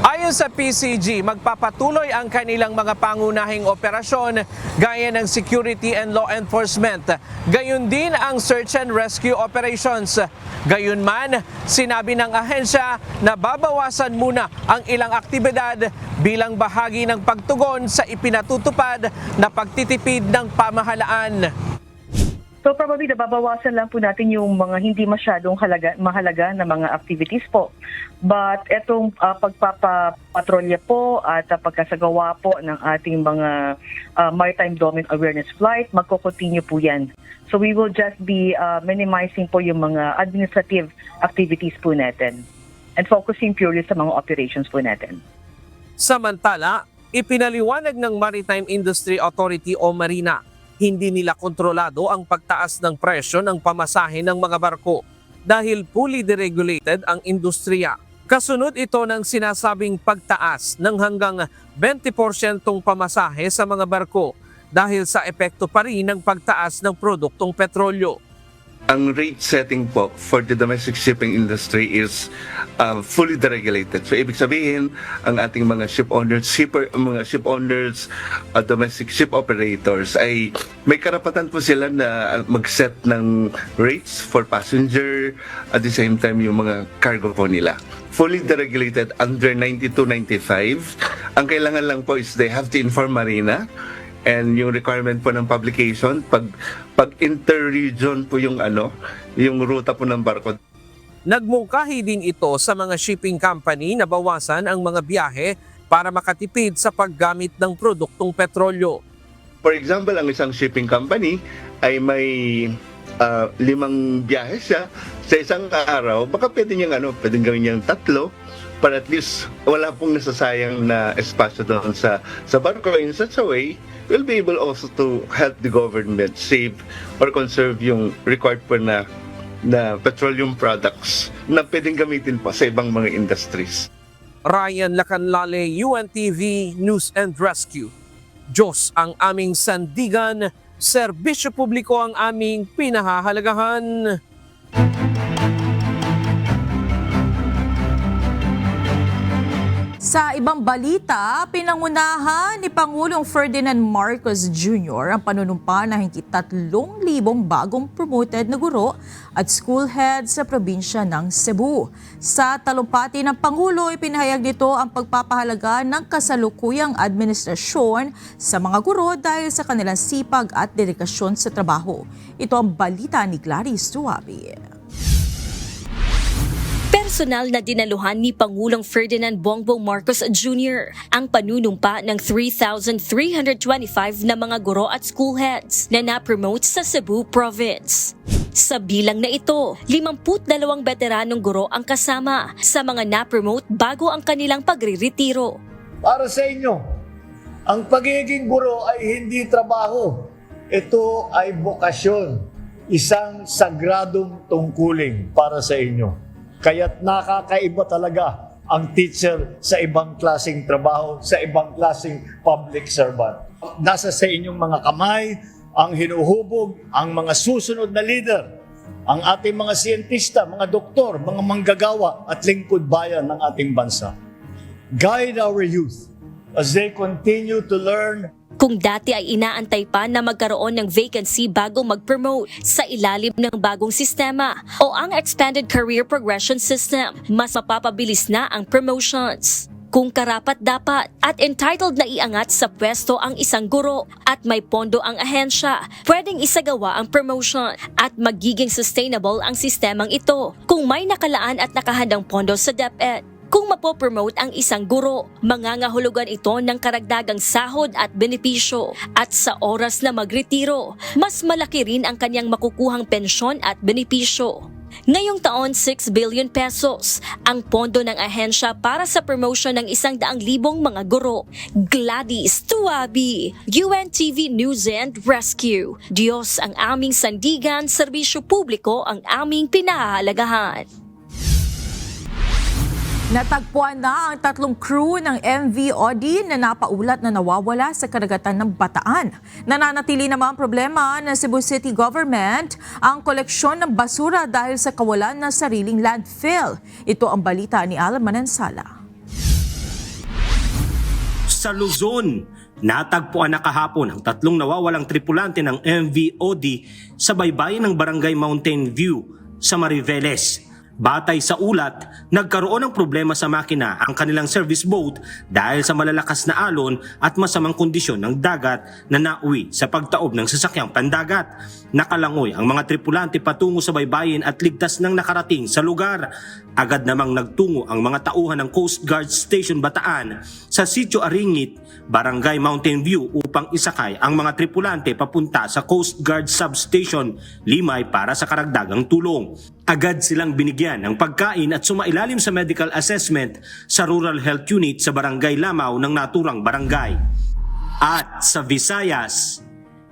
Ayon sa PCG, magpapatuloy ang kanilang mga pangunahing operasyon gaya ng security and law enforcement. Gayon din ang search and rescue operations. Gayunman, sinabi ng ahensya na babawasan muna ang ilang aktibidad bilang bahagi ng pagtugon sa ipinatutupad na pagtitipid ng pamahalaan. So probably nababawasan lang po natin yung mga hindi masyadong mahalaga na mga activities po. But itong pagpapatrolya po at pagkasagawa po ng ating mga maritime domain awareness flight, magko-continue po yan. So we will just be minimizing po yung mga administrative activities po natin and focusing purely sa mga operations po natin. Samantala, ipinaliwanag ng Maritime Industry Authority o Marina, hindi nila kontrolado ang pagtaas ng presyo ng pamasahe ng mga barko. dahil fully deregulated ang industriya. Kasunod ito ng sinasabing pagtaas ng hanggang 20% pamasahe sa mga barko dahil sa epekto pa rin ng pagtaas ng produktong petrolyo. Ang rate setting po for the domestic shipping industry is fully deregulated. So ibig sabihin, ang ating mga ship owners, domestic ship operators ay may karapatan po sila na mag-set ng rates for passenger, at the same time yung mga cargo po nila. Fully deregulated under 9295. Ang kailangan lang po is they have to inform Marina. And yung requirement po ng publication, pag inter-region po yung ruta po ng barko. Nagmungkahi din ito sa mga shipping company na bawasan ang mga biyahe para makatipid sa paggamit ng produktong petrolyo. For example, ang isang shipping company ay may 5 biyahe siya sa isang araw, baka pwedeng gawin niyang 3 para at least wala pong nasasayang na espasyo doon sa barko. In such a way, we'll be able also to help the government save or conserve yung required po na petroleum products na pwedeng gamitin pa sa ibang mga industries. Ryan Lacanlale, UNTV News and Rescue. Diyos ang aming sandigan, serbisyo publiko ang aming pinahahalagahan. Sa ibang balita, pinangunahan ni Pangulong Ferdinand Marcos Jr. ang panunumpa na higit 3,000 bagong promoted na guro at school heads sa probinsya ng Cebu. Sa talumpati ng Pangulo, ipinahayag nito ang pagpapahalaga ng kasalukuyang administrasyon sa mga guro dahil sa kanilang sipag at dedikasyon sa trabaho. Ito ang balita ni Gladys Tuabi. Personal na dinaluhan ni Pangulong Ferdinand Bongbong Marcos Jr. ang panunumpa ng 3,325 na mga guro at school heads na na-promote sa Cebu Province. Sa bilang na ito, 52 veteranong guro ang kasama sa mga na-promote bago ang kanilang pagriretiro. Para sa inyo, ang pagiging guro ay hindi trabaho. Ito ay bokasyon, isang sagradong tungkulin para sa inyo. Kaya't nakakaiba talaga ang teacher sa ibang klaseng trabaho, sa ibang klaseng public servant. Nasa sa inyong mga kamay ang hinuhubog, ang mga susunod na leader, ang ating mga siyentista, mga doktor, mga manggagawa at lingkod bayan ng ating bansa. Guide our youth as they continue to learn. Kung dati ay inaantay pa na magkaroon ng vacancy bago mag-promote sa ilalim ng bagong sistema o ang Expanded Career Progression System, mas mapapabilis na ang promotions. Kung karapat-dapat at entitled na iangat sa pwesto ang isang guro at may pondo ang ahensya, pwedeng isagawa ang promotion at magiging sustainable ang sistemang ito kung may nakalaan at nakahandang pondo sa DepEd. Kung mapopromote ang isang guro, mangangahulugan ito ng karagdagang sahod at benepisyo at sa oras na magretiro, mas malaki rin ang kanyang makukuhang pensyon at benepisyo. Ngayong taon, 6 billion pesos ang pondo ng ahensya para sa promotion ng 100,000 mga guro. Gladys Tuabi, UNTV News and Rescue. Diyos ang aming sandigan, serbisyo publiko ang aming pinahahalagahan. Natagpuan na ang 3 crew ng MV Odin na napaulat na nawawala sa karagatan ng Bataan. Nananatili naman ang problema ng Cebu City Government ang koleksyon ng basura dahil sa kawalan ng sariling landfill. Ito ang balita ni Alan Manansala. Sa Luzon, natagpuan na kahapon ang 3 nawawalang tripulante ng MV Odi sa baybayin ng Barangay Mountain View sa Mariveles. Batay sa ulat, nagkaroon ng problema sa makina ang kanilang service boat dahil sa malalakas na alon at masamang kondisyon ng dagat na nauwi sa pagtaob ng sasakyang pandagat. Nakalangoy ang mga tripulante patungo sa baybayin at ligtas nang nakarating sa lugar. Agad namang nagtungo ang mga tauhan ng Coast Guard Station Bataan sa Sitio Aringit, Barangay Mountain View upang isakay ang mga tripulante papunta sa Coast Guard Substation Limay para sa karagdagang tulong. Agad silang binigyan ng pagkain at sumailalim sa medical assessment sa Rural Health Unit sa Barangay Lamaw ng naturang barangay. At sa Visayas,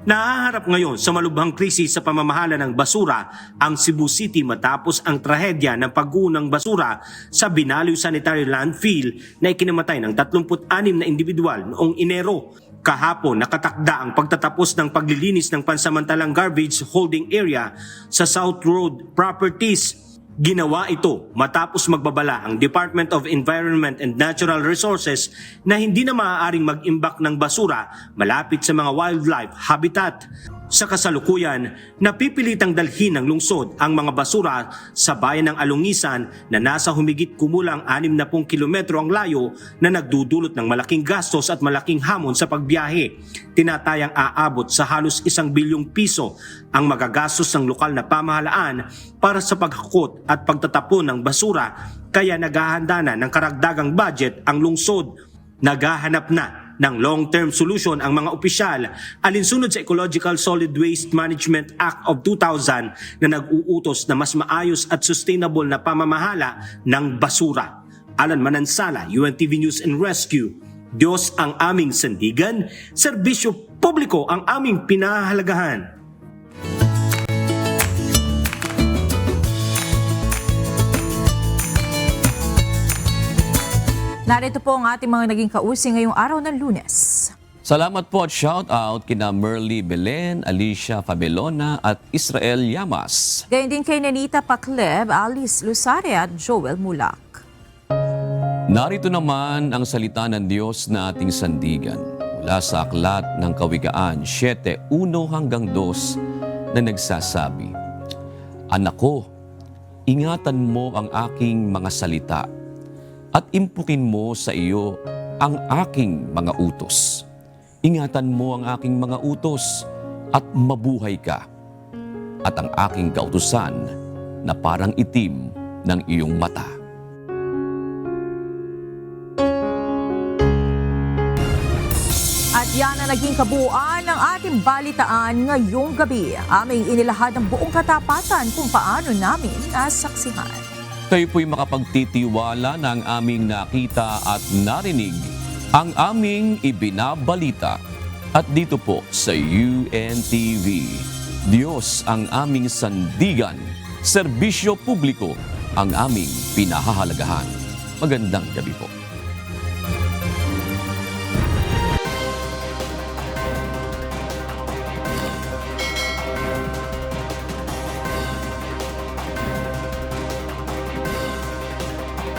Nahaharap ngayon sa malubhang krisis sa pamamahala ng basura ang Cebu City matapos ang trahedya ng pagguho ng basura sa Binaliw Sanitary Landfill na ikinamatay ng 36 na individual noong Enero. Kahapon nakatakda ang pagtatapos ng paglilinis ng pansamantalang garbage holding area sa South Road Properties. Ginawa ito matapos magbabala ang Department of Environment and Natural Resources na hindi na maaaring mag-imbak ng basura malapit sa mga wildlife habitat. Sa kasalukuyan, napipilitang dalhin ng lungsod ang mga basura sa bayan ng Alungisan na nasa humigit kumulang 60 kilometro ang layo na nagdudulot ng malaking gastos at malaking hamon sa pagbiyahe. Tinatayang aabot sa halos 1 bilyong piso ang magagastos ng lokal na pamahalaan para sa paghakot at pagtatapon ng basura, kaya naghahanda na ng karagdagang budget ang lungsod. Naghahanap na ng long-term solution ang mga opisyal alinsunod sa Ecological Solid Waste Management Act of 2000 na nag-uutos na mas maayos at sustainable na pamamahala ng basura. Alan Manansala, UNTV News and Rescue. Diyos ang aming sandigan, serbisyo publiko ang aming pinahahalagahan. Narito po ang ating mga naging kausi ngayong araw ng Lunes. Salamat po at shout out kina Merly Belen, Alicia Fabelona at Israel Yamas. Gayun din kay Nanita Pacleb, Alice Lusare at Joel Mulak. Narito naman ang salita ng Diyos na ating sandigan mula sa aklat ng Kawikaan 7:1 hanggang 2 na nagsasabi, Anak ko, ingatan mo ang aking mga salita at impukin mo sa iyo ang aking mga utos. Ingatan mo ang aking mga utos at mabuhay ka, at ang aking kautusan na parang itim ng iyong mata. At yan ang naging kabuuan ng ating balitaan ngayong gabi. Aming inilahad ng buong katapatan kung paano namin nasaksihan. Kayo po'y makapagtitiwala ng aming nakita at narinig, ang aming ibinabalita. At dito po sa UNTV, Diyos ang aming sandigan, serbisyo publiko ang aming pinahahalagahan. Magandang gabi po.